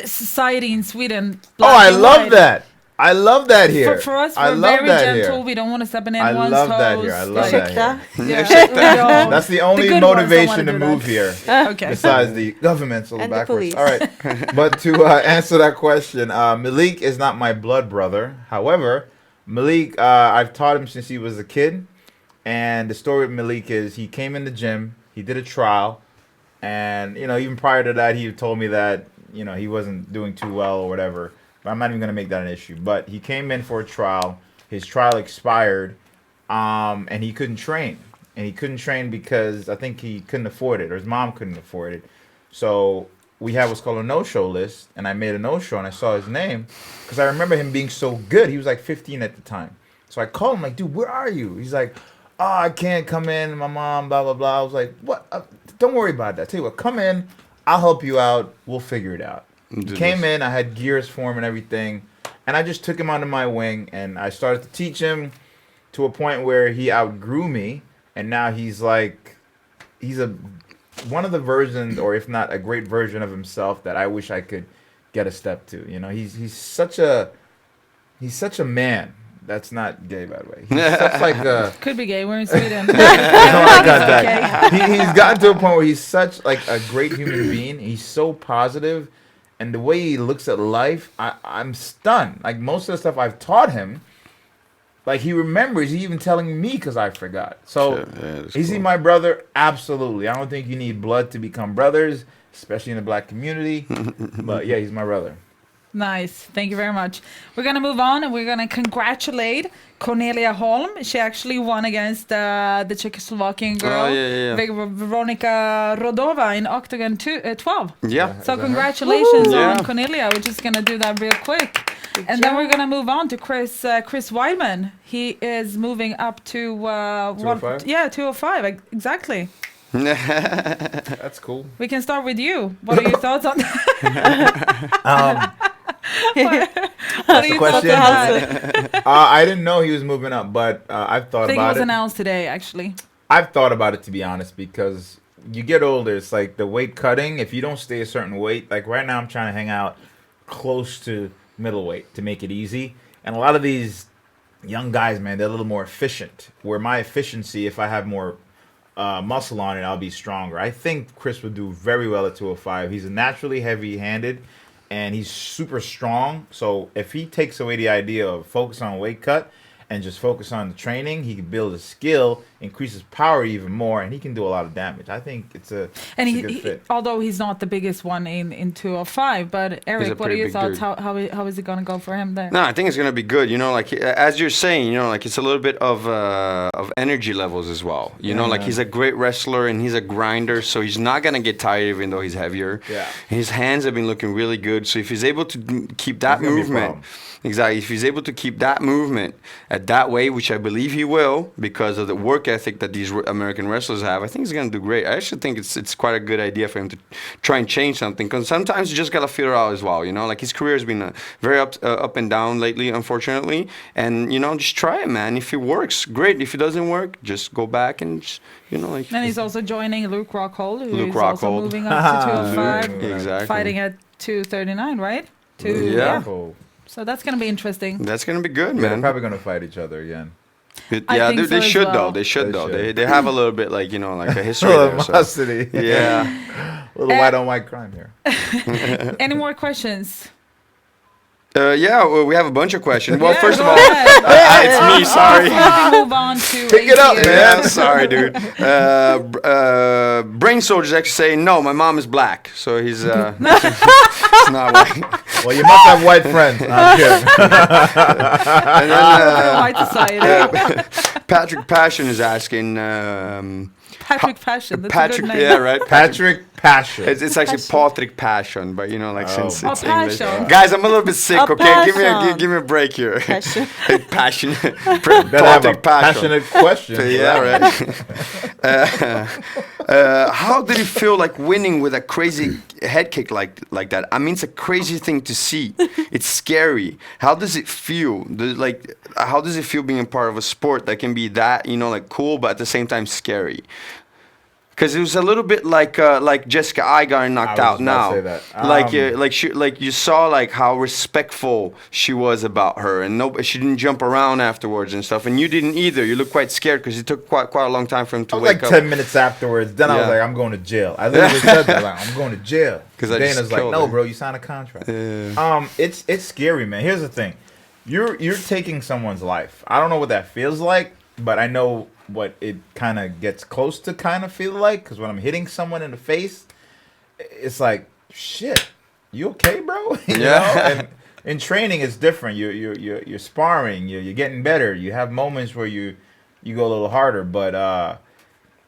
society in Sweden. I love that. I love that here. For us, we're very gentle. Here. We don't want to step in anyone's toes. I love that here. I love that here. Yeah. That's the only motivation to move here. Okay. Besides the government's a little backwards. The All right. But to answer that question, Malik is not my blood brother. However, Malik, I've taught him since he was a kid. And the story of Malik is he came in the gym. He did a trial. And, even prior to that, he told me that, he wasn't doing too well or whatever. I'm not even going to make that an issue. But he came in for a trial. His trial expired, and he couldn't train. And he couldn't train because I think he couldn't afford it, or his mom couldn't afford it. So we have what's called a no-show list, and I made a no-show, and I saw his name because I remember him being so good. He was like 15 at the time. So I called him, like, dude, where are you? He's like, I can't come in. My mom, blah, blah, blah. I was like, what? Don't worry about that. I tell you what, come in. I'll help you out. We'll figure it out. He came in, I had gears for him and everything, and I just took him under my wing, and I started to teach him to a point where he outgrew me, and now he's one of the versions, or if not a great version of himself that I wish I could get a step to. He's such a man. That's not gay, by the way. He's such like a... Could be gay. We're in Sweden. I got that. He's gotten to a point where he's such like a great human being. He's so positive. And the way he looks at life, I'm stunned. Like, most of the stuff I've taught him, like, he remembers. He's even telling me because I forgot. So, is he my brother? Absolutely. I don't think you need blood to become brothers, especially in the black community. But, yeah, he's my brother. Nice. Thank you very much. We're going to move on, and we're going to congratulate Cornelia Holm. She actually won against the Czechoslovakian girl, Veronika Rodova, in Octagon 12. Yeah. So congratulations on Cornelia. We're just going to do that real quick. And then we're going to move on to Chris Weidman. He is moving up to 205? Yeah, 205. Exactly. That's cool. We can start with you. What are your thoughts on that? What are your thoughts on that? I didn't know he was moving up, but I've thought about it. I think it was announced today, actually. I've thought about it, to be honest, because you get older. It's like the weight cutting. If you don't stay a certain weight, like right now I'm trying to hang out close to middleweight to make it easy. And a lot of these young guys, man, they're a little more efficient. Where my efficiency, if I have more muscle on it, I'll be stronger. I think Chris would do very well at 205. He's naturally heavy-handed, and he's super strong. So if he takes away the idea of focus on weight cut and just focus on the training, he can build a skill, increase his power even more, and he can do a lot of damage. I think it's a good fit. Although he's not the biggest one in 205, but Erik, what are your thoughts? How is it going to go for him there? No, I think it's going to be good. Like as you're saying, like it's a little bit of energy levels as well. Like he's a great wrestler and he's a grinder, so he's not going to get tired even though he's heavier. Yeah. His hands have been looking really good, so if he's able to keep that movement. Exactly. If he's able to keep that movement at that way, which I believe he will, because of the work ethic that these American wrestlers have, I think he's going to do great. I actually think it's quite a good idea for him to try and change something, because sometimes you just got to figure out as well. Like his career has been very up and down lately, unfortunately. And, just try it, man. If it works, great. If it doesn't work, just go back and just, And he's also joining Luke Rockhold, who is also moving up to 205, exactly. fighting at 239, right? Yeah. So that's going to be interesting. That's going to be good, man. They're probably going to fight each other again. They should, though. They should, though. They have a little bit, like a history there. So. Yeah. A little white on white crime here. Any more questions? Yeah, well, we have a bunch of questions. Well, Yeah, first of go all, ahead. it's me. Sorry. Before we move on to Pick it up, ATM. man. Yeah, sorry, dude. Brain Soldier's actually saying no. My mom is black, so he's it's not white. Well, you must have white friends. I'm kidding. And then, White society. Patrick Passion is asking. Patrick Passion. That's Patrick, a good name. yeah, right. Patrick Passion. It's actually Patrick Passion, but you know, like since Oh, it's English. Passion. Guys, I'm a little bit sick. Oh, Okay, give Passion. me a break here. Passion. Passion. Better have a Patrick Passion. passionate question. Yeah, right. How did it feel like winning with a crazy head kick like that? I mean, it's a crazy thing to see. It's scary. How does it feel? How does it feel being a part of a sport that can be that, you know, like cool, but at the same time scary? Because it was a little bit like Jessica Igar knocked I out was about to now. say that. You saw like how respectful she was about her, and she didn't jump around afterwards and stuff. And you didn't either. You looked quite scared because it took quite a long time for him to I was wake like up. 10 minutes afterwards. Then I was Yeah. like, I'm going to jail. I literally said that. Like, I'm going to jail. 'Cause I just Dana's like, killed no, her. bro, you signed a contract. Yeah. It's scary, man. Here's the thing. You're taking someone's life. I don't know what that feels like, but I know what it kind of gets close to kind of feel like. Because when I'm hitting someone in the face, it's like, shit, you okay, bro? You Yeah. know? And in training, it's different. You're sparring. You're getting better. You have moments where you go a little harder, but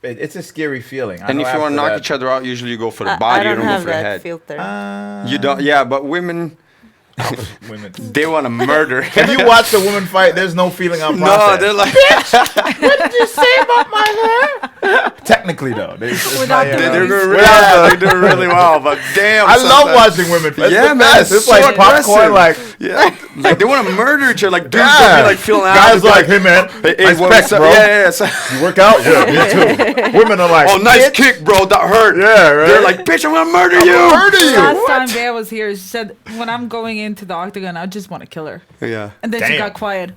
it's a scary feeling. I And know if you want to after knock that- each other out, usually you go for the I body. You don't don't go have for the that head. filter. You don't. Yeah, but women, women. they want to murder. If you watch the woman fight, there's no feeling on No, process. they're like. What did you say about my hair? Technically, though, Without the They're Really? doing really, they're doing really well, but damn. I love sometimes- watching women fight. Yeah, It's man, nice. It's so like aggressive. popcorn. Like, Yeah, like they want to murder each other. Like dudes yeah. don't be like feeling out. Guys They'll be like, hey man, hey, nice what- pecs, bro. Yeah. So, You work out? Yeah, me too. Women are like, oh, nice "Bitch, kick, bro. That hurt. Yeah, right. They're like, bitch, I'm gonna murder you. gonna murder you. Last What? time Bea was here, she said, when I'm going into the octagon, I just want to kill her. Yeah. And then she Damn. got quiet.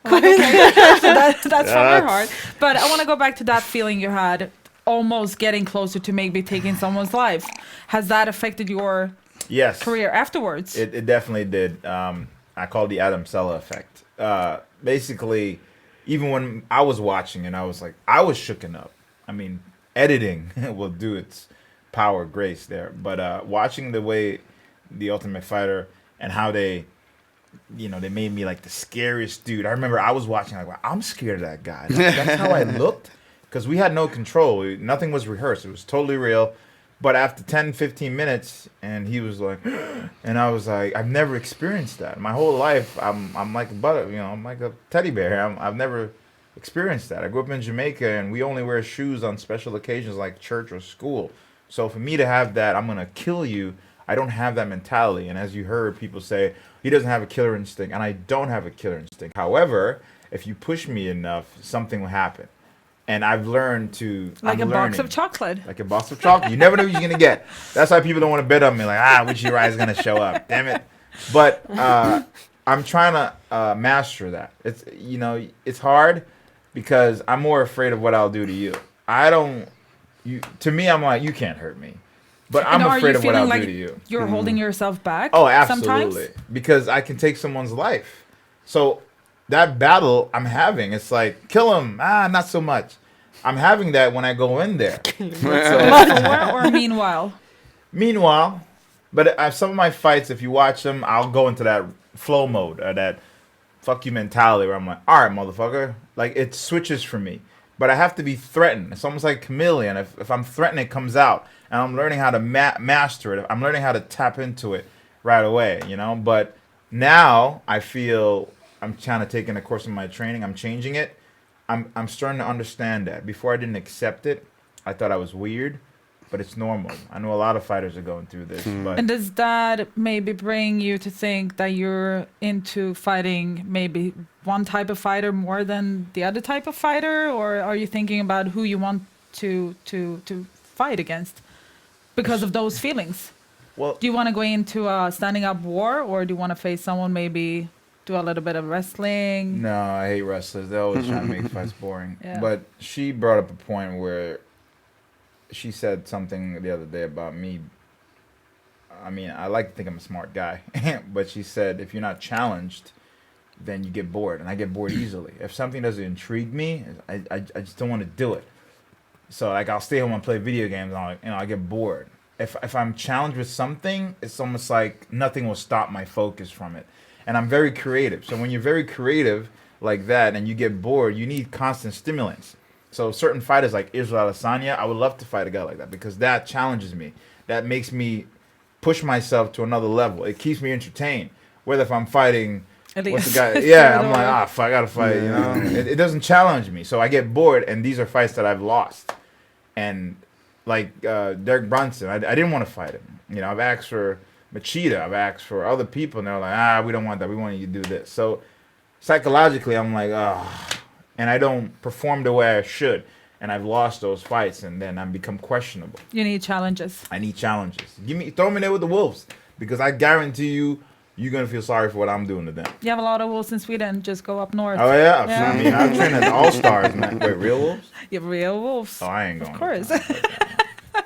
I'm like, okay. So that's from her That's- heart. But I want to go back to that feeling you had almost getting closer to maybe taking someone's life. Has that affected your yes, career afterwards? It definitely did. I call it the Adam Sella effect. Basically, even when I was watching and I was like, I was shooken up. I mean, editing will do its power grace there. But watching the way the Ultimate Fighter and how they made me like the scariest dude. I remember I was watching like, wow, I'm scared of that guy. That's how I looked. Because we had no control. Nothing was rehearsed. It was totally real. But after 10, 15 minutes, and he was like, and I was like, I've never experienced that. My whole life, I'm like I'm like a teddy bear. I've never experienced that. I grew up in Jamaica, and we only wear shoes on special occasions like church or school. So for me to have that, I'm going to kill you, I don't have that mentality. And as you heard people say, he doesn't have a killer instinct, and I don't have a killer instinct. However, if you push me enough, something will happen. And I've learned to like I'm a box learning. of chocolate. Like a box of chocolate. You never know what you're gonna get. That's why people don't want to bet on me. Like, which Uriah's gonna show up. Damn it. But I'm trying to master that. It's hard because I'm more afraid of what I'll do to you. To me, I'm like, you can't hurt me. But I'm And are afraid you of what feeling I'll like do to you. you're holding yourself back? Oh, absolutely. Sometimes? Because I can take someone's life. So that battle I'm having, it's like, kill him. Not so much. I'm having that when I go in there. Or meanwhile? Meanwhile, but some of my fights, if you watch them, I'll go into that flow mode or that fuck you mentality where I'm like, all right, motherfucker. Like, it switches for me. But I have to be threatened. It's almost like chameleon. If I'm threatened, it comes out. And I'm learning how to master it. I'm learning how to tap into it right away, But now I feel I'm trying to take in the course of my training. I'm changing it. I'm starting to understand that. Before I didn't accept it. I thought I was weird. But it's normal. I know a lot of fighters are going through this. But And does that maybe bring you to think that you're into fighting maybe one type of fighter more than the other type of fighter? Or are you thinking about who you want to fight against because of those feelings? well, Do you want to go into a standing up war, or do you want to face someone, maybe do a little bit of wrestling? no, I hate wrestlers. They always try to make fights boring. Yeah. But she brought up a point where she said something the other day about me I mean, I like to think I'm a smart guy, but she said if you're not challenged, then you get bored, and I get bored easily. If something doesn't intrigue me, I just don't want to do it. So like I'll stay home and play video games, and I get bored. If I'm challenged with something, it's almost like nothing will stop my focus from it. And I'm very creative. So when you're very creative like that and you get bored, you need constant stimulants. So certain fighters like Izabelle Kostic, I would love to fight a guy like that because that challenges me. That makes me push myself to another level. It keeps me entertained. Whether if I'm fighting, what's the guy? Yeah, I'm like, I gotta fight. You know, it doesn't challenge me, so I get bored. And these are fights that I've lost. And like Derek Brunson, I didn't want to fight him. You know, I've asked for Machida, I've asked for other people, and they're like, we don't want that. We want you to do this. So psychologically, I'm like, and I don't perform the way I should. And I've lost those fights, and then I become questionable. You need challenges. I need challenges. Throw me there with the wolves, because I guarantee you're gonna feel sorry for what I'm doing to them. You have a lot of wolves in Sweden. Just go up north. Oh yeah, yeah. I mean, I've trained at All Stars, man. Wait, real wolves? You have real wolves. Oh, I ain't going. Of course.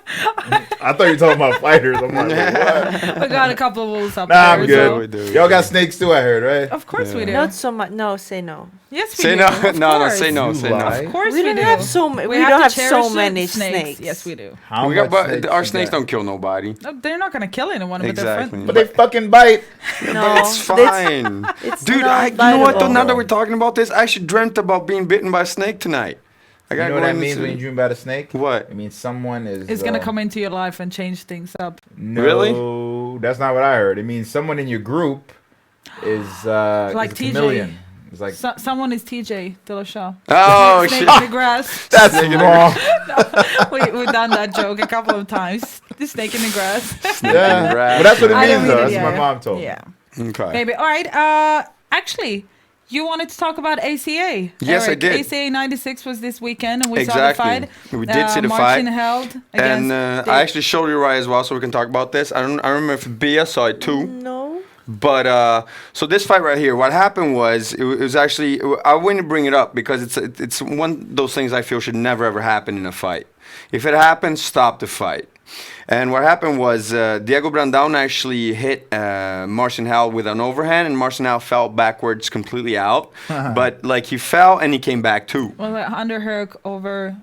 I thought you were talking about fighters. I'm like, what? We got a couple of wolves up Nah, there. I'm good. So. Y'all got snakes too, I heard, right? Of course we do. Not so much. No, say no. Yes, we Say do. no. Of No, course. say no. Say no. Of course We we, don't do. have so many. We have don't to have cherish so many the snakes. Yes, we do. How We got, much but snakes our is snakes that? don't kill nobody. No, they're not gonna kill anyone, but they're Exactly. friendly. But they fucking bite. No, It's fine. It's Dude, not you know what though? biteable. Now that we're talking about this, I actually dreamt about being bitten by a snake tonight. I You gotta know what go that in means the- when you dream about a snake? What? It means someone is... It's gonna come into your life and change things up. No, Really? That's not what I heard. It means someone in your group is Like is a TJ. chameleon. It's like... Someone is TJ Dillashaw. Oh, Snake shit. in the grass. That's wrong. We've done that joke a couple of times. The snake in the grass. Yeah. grass. But that's what it I don't means, though. read it, That's yeah, what my yeah. mom told me. Yeah. Okay. Maybe. All right. Actually, you wanted to talk about ACA. Yes, I Eric. did. ACA 96 was this weekend, and we Exactly. saw the fight. We did see the Marcin fight. held And against I actually showed Uriah as well, so we can talk about this. I remember if Bea saw it too. No. But so this fight right here, what happened was it was actually I wouldn't bring it up because it's one of those things I feel should never ever happen in a fight. If it happens, stop the fight. And what happened was Diego Brandão actually hit Marcin Held with an overhand, and Marcin Held fell backwards completely out. But like he fell and he came back too. well, like underhook over.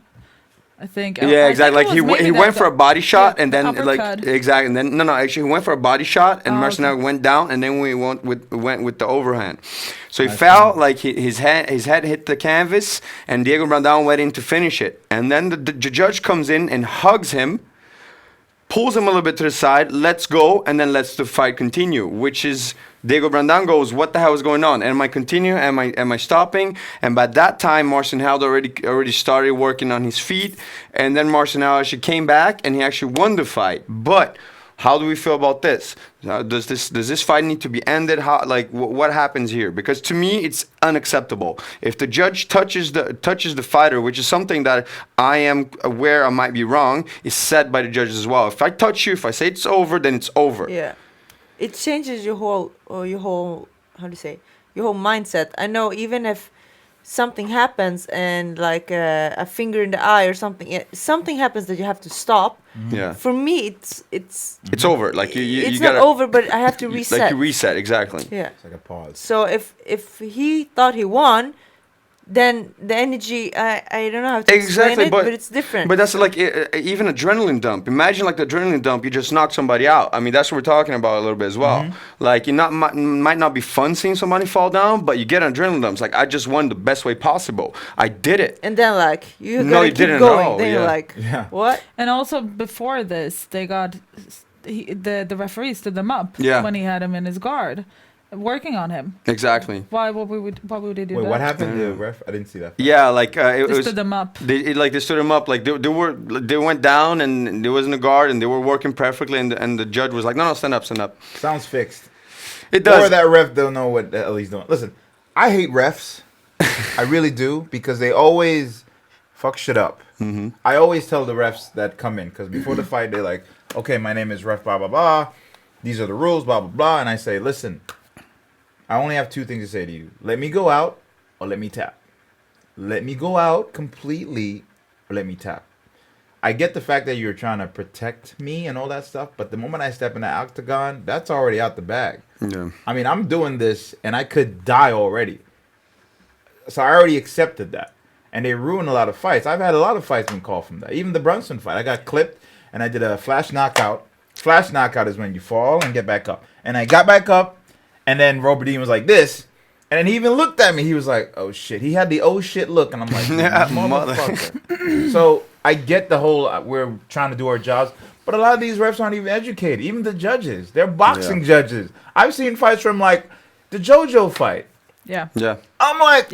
I think. Yeah, I exactly. think Like it was he maybe went that- for a body shot, yeah, and then like uppercut. exactly, and then no, actually he went for a body shot, and Marcin okay. Held went down, and then we went with the overhand. So he fell, like his head hit the canvas, and Diego Brandão went in to finish it, and then the judge comes in and hugs him, pulls him a little bit to the side, lets go, and then lets the fight continue, which is Diego Brandão goes, what the hell is going on? Am I continuing? Am I stopping? And by that time, Marcin Held already started working on his feet, and then Marcin Held actually came back and he actually won the fight. But how do we feel about this? Does this fight need to be ended? What happens here? Because to me, it's unacceptable. If the judge touches the fighter, which is something that I am aware I might be wrong, is said by the judges as well. If I touch you, if I say it's over, then it's over. Yeah. It changes your whole how do you say, your whole mindset. I know even if something happens and like a finger in the eye or something happens that you have to stop. Yeah. For me, it's It's over. Like you it's gotta, not over, but I have to reset. Like you reset, exactly. Yeah. It's like a pause. So if he thought he won, then the energy I don't know how to Exactly, explain it, but it's different. But that's like even adrenaline dump. Imagine like the adrenaline dump, you just knock somebody out. I mean, that's what we're talking about a little bit as well. Like you might not be fun seeing somebody fall down, but you get an adrenaline dump. It's like I just won the best way possible. I did it. And then like you No, gotta you keep didn't going. know, Then you're yeah. like, Yeah. what? And also before this, they got the referee stood them up Yeah. when he had him in his guard, working on him. Exactly. Why would they do Wait, that? what happened to the ref? I didn't see that. Yeah, like it They was. stood them up. They stood him up like they went down and there wasn't a guard and they were working perfectly and the judge was like no stand up. Sounds fixed. It Or does. that ref don't know what the hell he's doing. Listen, I hate refs. I really do because they always fuck shit up. I always tell the refs that come in because before the fight they're like, okay, my name is ref blah blah blah. These are the rules blah blah blah, and I say, listen, I only have two things to say to you. Let me go out or let me tap. Let me go out completely or let me tap. I get the fact that you're trying to protect me and all that stuff, but the moment I step in the octagon, that's already out the bag. Yeah. I mean, I'm doing this, and I could die already. So I already accepted that. And they ruined a lot of fights. I've had a lot of fights been called from that. Even the Brunson fight. I got clipped, and I did a flash knockout. Flash knockout is when you fall and get back up. And I got back up, and then Robert Dean was like this. And then he even looked at me. He was like, oh, shit. He had the oh, shit look. And I'm like, motherfucker. So I get the whole, we're trying to do our jobs. But a lot of these refs aren't even educated. Even the judges. They're boxing judges. I've seen fights from, like, the JoJo fight. Yeah. Yeah. I'm like,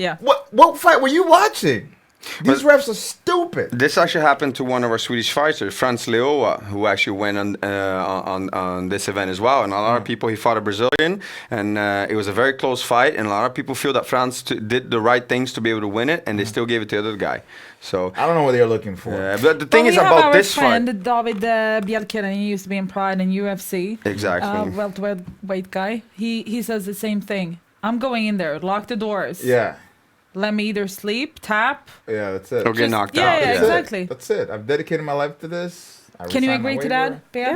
what fight were you watching? These refs are stupid. This actually happened to one of our Swedish fighters, Frans Leoa, who actually went on this event as well. And a lot of people, he fought a Brazilian, and it was a very close fight. And a lot of people feel that Frans did the right things to be able to win it, and they still gave it to the other guy. So I don't know what they're looking for. but the thing is about this fight. David Bjelkeren, he used to be in Pride and UFC. Exactly. Welterweight guy. He says the same thing. I'm going in there, lock the doors. Yeah. Let me either sleep, tap. Yeah, that's it. Or get knocked yeah, out. Yeah, exactly. That's it. I've dedicated my life to this. Can you agree to that, Bea?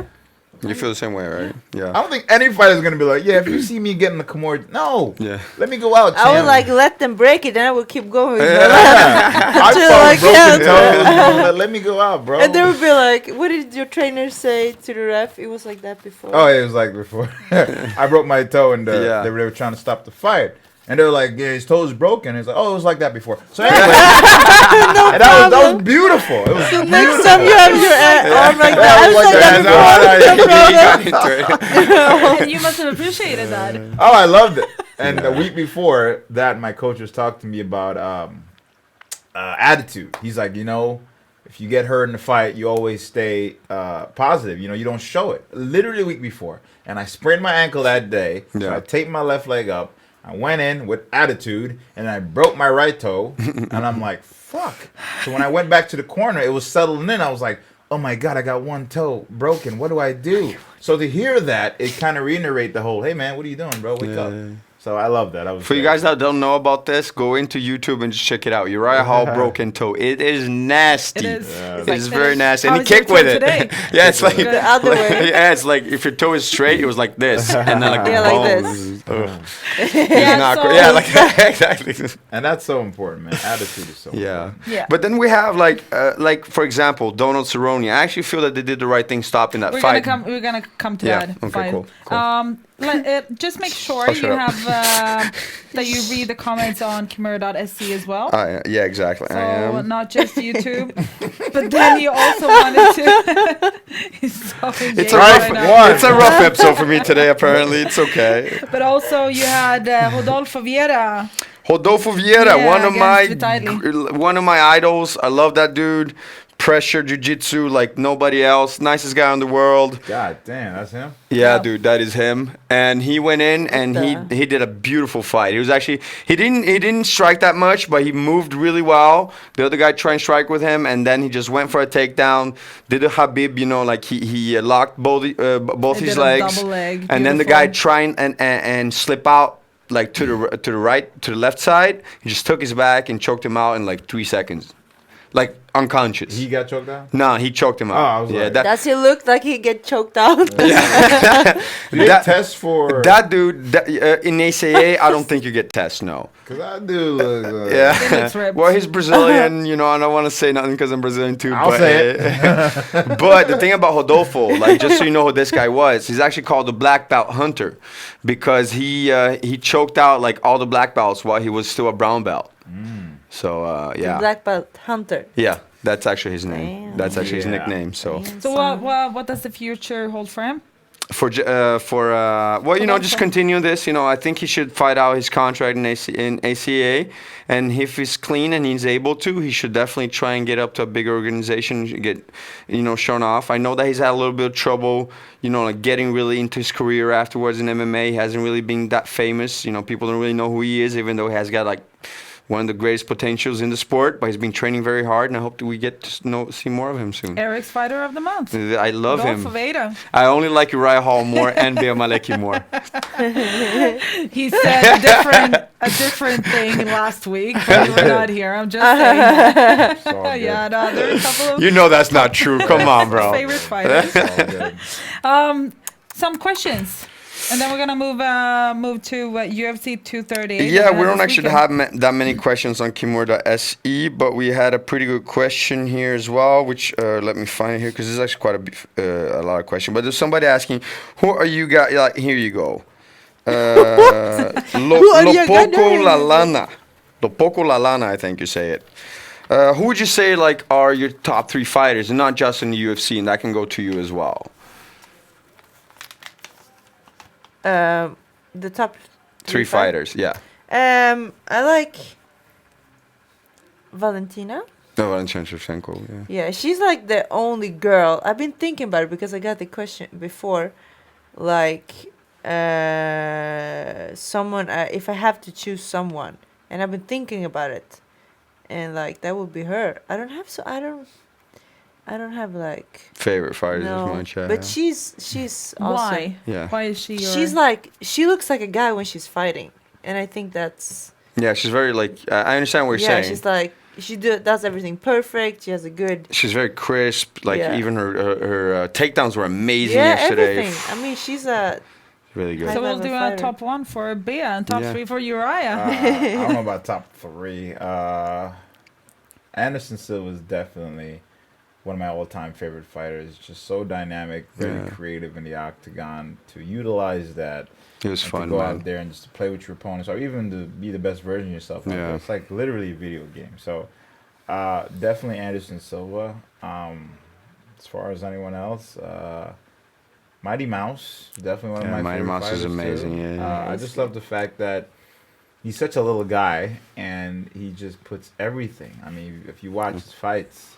You feel the same way, right? Yeah. I don't think any fighter is going to be like, yeah, if you see me getting the Kommer, no. Yeah. Let me go out, champ. I would like let them break it, then I would keep going. I fought broken toes. Let me go out, bro. And they would be like, what did your trainer say to the ref? It was like that before. Oh, yeah, it was like before. I broke my toe, and they were trying to stop the fight. And they were like, yeah, his toe is broken. It's like, oh, it was like that before. So anyway, and that was beautiful. It was beautiful. Next time you have your arm like that, And you must have appreciated that. Oh, I loved it. And the week before that, my coach was talking to me about attitude. He's like, if you get hurt in the fight, you always stay positive. You don't show it. Literally a week before. And I sprained my ankle that day. So I taped my left leg up. I went in with attitude, and I broke my right toe, and I'm like, fuck. So when I went back to the corner, it was settling in. I was like, oh, my God, I got one toe broken. What do I do? So to hear that, it kind of reiterate the whole, hey, man, what are you doing, bro? Wake up. So I love that. For you guys that don't know about this, go into YouTube and just check it out. Uriah Hall broken toe. It is nasty. It is. It is very nasty. And he kicked with it. Yeah, it's like the other way. Yeah, it's like if your toe is straight, it was like this, and then like like this. Yeah, like exactly. And that's so important, man. Attitude is so important. Yeah. But then we have like for example, Donald Cerrone. I actually feel that they did the right thing stopping that fight. We're gonna come to that okay, fight. Cool. Just make sure you have that you read the comments on Kommer.se as well. Yeah, exactly. So I am. not just YouTube, but then you also wanted to. It's a rough episode for me today. Apparently, it's okay. But also you had Rodolfo Vieira. Rodolfo Vieira, one of my idols. I love that dude. Pressure jiu-jitsu like nobody else. Nicest guy in the world. God damn, that's him? Yeah, dude, that is him. And he went in and he did a beautiful fight. He was actually he didn't strike that much, but he moved really well. The other guy tried and strike with him, and then he just went for a takedown. Did a Habib, like he locked both his legs, double leg. And then the guy trying and slip out like to the left side. He just took his back and choked him out in like 3 seconds. Like unconscious. He got choked out? Nah, he choked him out. Oh, I was like, does he look like he get choked out? Yeah. They test for that dude in ACA. I don't think you get tests. No. Because that dude looks. Yeah. Well, he's Brazilian. I don't want to say nothing because I'm Brazilian too. I'll say it. But the thing about Rodolfo, like just so you know who this guy was, he's actually called the black belt hunter because he choked out like all the black belts while he was still a brown belt. So yeah. The black belt hunter. Yeah, that's actually his name. Damn. That's actually his nickname. So what does the future hold for him? Just continue this. I think he should fight out his contract in ACA, and if he's clean and he's able to, he should definitely try and get up to a bigger organization, get shown off. I know that he's had a little bit of trouble, like getting really into his career afterwards in MMA. He hasn't really been that famous. People don't really know who he is, even though he has got like one of the greatest potentials in the sport, but he's been training very hard, and I hope that we get to see more of him soon. Eric's fighter of the month. I love him. Ada. I only like Uriah Hall more and Bea Malecki more. He said a different thing last week, but we're not here. I'm just saying. Yeah, no, there are a couple of You know that's not true. Come on, bro. favorite fighters. Some questions. And then we're gonna move to UFC 230. Yeah, we don't actually have that many questions on Kommer.se, but we had a pretty good question here as well, which let me find it here because there's actually quite a lot of questions. But there's somebody asking, who are you guys? Like, here you go. Lo poco la lana. Lo poco la lana, I think you say it. Who would you say like are your top 3 fighters, and not just in the UFC, and that can go to you as well? The top 3 fighters, yeah. I like Valentina. No, Valentina Shevchenkos, yeah. Yeah, she's like the only girl. I've been thinking about it because I got the question before, like someone. If I have to choose someone, and I've been thinking about it, and like that would be her. I don't have like Favorite fighters as much. Yeah. But she's awesome. Why? Yeah. Why is she? She looks like a guy when she's fighting, and I think that's. Yeah, she's very like. I understand what you're saying. Yeah, she's like does everything perfect. She has a good. She's very crisp. Like even her takedowns were amazing yesterday. Everything. I mean, she's a. Really good. So we'll do a top 1 for Bea and top 3 for Uriah. I don't know about top 3. Anderson Silva is definitely one of my all-time favorite fighters. Just so dynamic, very creative in the octagon. To utilize that, it was fun. To go out there and just to play with your opponents, or even to be the best version of yourself. Yeah. It's like literally a video game. So definitely Anderson Silva. As far as anyone else, Mighty Mouse, definitely one of my Mighty favorite Mouse fighters is amazing. too. Yeah. I just love the fact that he's such a little guy, and he just puts everything. I mean, if you watch his fights,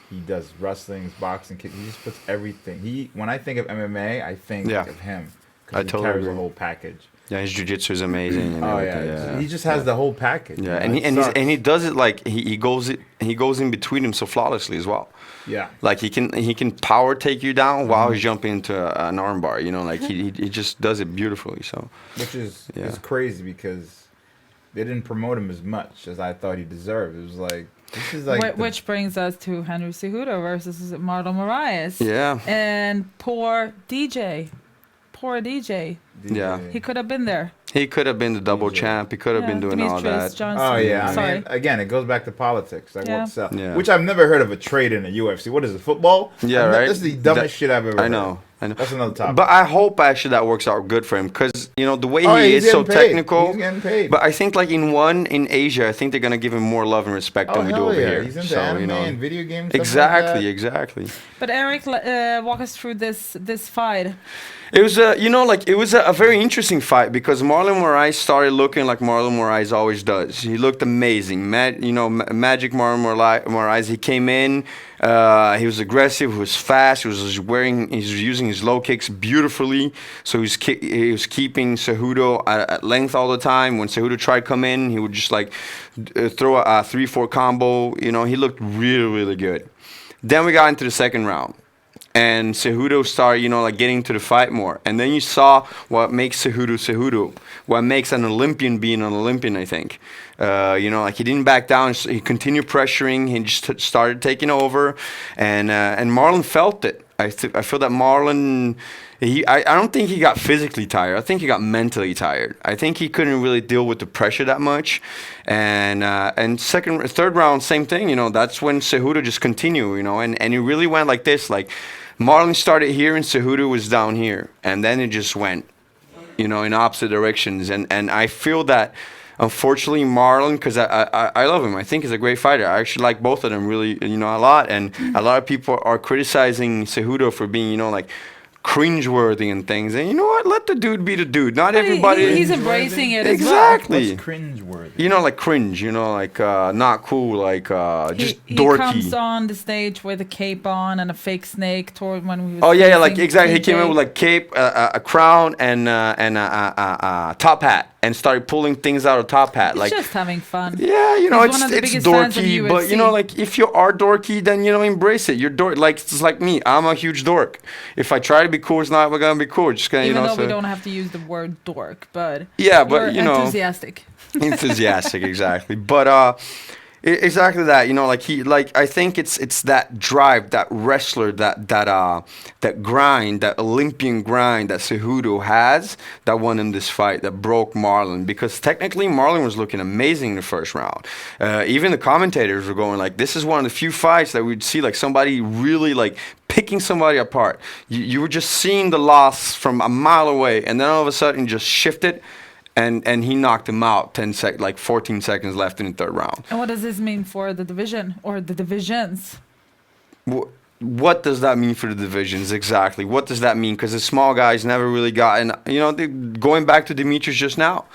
he does wrestling, boxing, kick. He just puts everything. When I think of MMA, I think of him because he totally carries agree. the whole package. Yeah, his jiu-jitsu is amazing. And He just has the whole package. Yeah, you and know? he does it like he goes in between them so flawlessly as well. Yeah, like he can power take you down while he's jumping into an armbar. You know, like he just does it beautifully. So which is crazy because they didn't promote him as much as I thought he deserved. It was like this is like which brings us to Henry Cejudo versus Marlon Moraes. Yeah, and poor DJ. Yeah, he could have been there. He could have been the double champ. He could have been doing all that. Johnson. Oh yeah, I mean, again, it goes back to politics. Like what's up? Yeah. Which I've never heard of a trade in the UFC. What is it? Football? Yeah, right. That's the dumbest shit I've ever heard. I know. That's another topic. But I hope actually that works out good for him because you know the way he is so paid. technical. He's getting paid. But I think like in Asia, I think they're gonna give him more love and respect than we do over here. He's into anime and video games. Exactly. But Erik, walk us through this fight. It was a very interesting fight because Marlon Moraes started looking like Marlon Moraes always does. He looked amazing, magic Marlon Moraes. He came in, he was aggressive, he was fast, he was using his low kicks beautifully. So he was keeping Cejudo at length all the time. When Cejudo tried to come in, he would just like throw a 3-4 combo. You know, he looked really, really good. Then we got into the second round. And Cejudo started, like getting to the fight more. And then you saw what makes Cejudo, what makes an Olympian being an Olympian, I think. Like he didn't back down. He continued pressuring. He just started taking over. And Marlon felt it. I feel that Marlon, I don't think he got physically tired. I think he got mentally tired. I think he couldn't really deal with the pressure that much. And third round, same thing. That's when Cejudo just continued. And he really went like this, like. Marlon started here and Cejudo was down here. And then it just went, in opposite directions. And I feel that, unfortunately, Marlon, because I love him. I think he's a great fighter. I actually like both of them really, a lot. And a lot of people are criticizing Cejudo for being, like, cringeworthy and things. And you know what? Let the dude be the dude. Not everybody. He's embracing it exactly. What's cringeworthy? Like cringe. Like not cool. Like just dorky. He comes on the stage with a cape on and a fake snake toward when we. Like exactly. He came in with like cape, a crown, and a top hat. and started pulling things out of top hat. It's like, just having fun. yeah, you know, He's one of the it's biggest fans of dorky, but you UFC. know, like if you are dorky, then you know, embrace it. You're dork. Like it's like me. I'm a huge dork. If I try to be cool, it's not gonna be cool. Just gonna, Even you know. though So, we don't have to use the word dork, but yeah, but you're you know, enthusiastic. enthusiastic, exactly. But exactly that. You know, like I think it's that drive, that wrestler, that grind, that Olympian grind that Cejudo has that won him this fight, that broke Marlon. Because technically, Marlon was looking amazing in the first round. Even the commentators were going like, "This is one of the few fights that we'd see like somebody really like picking somebody apart. You were just seeing the loss from a mile away, and then all of a sudden, just shifted." And he knocked him out 14 seconds left in the third round. And what does this mean for the division or the divisions? What does that mean for the divisions exactly? What does that mean? Because the small guys never really got, and you know, going back to Demetrius just now,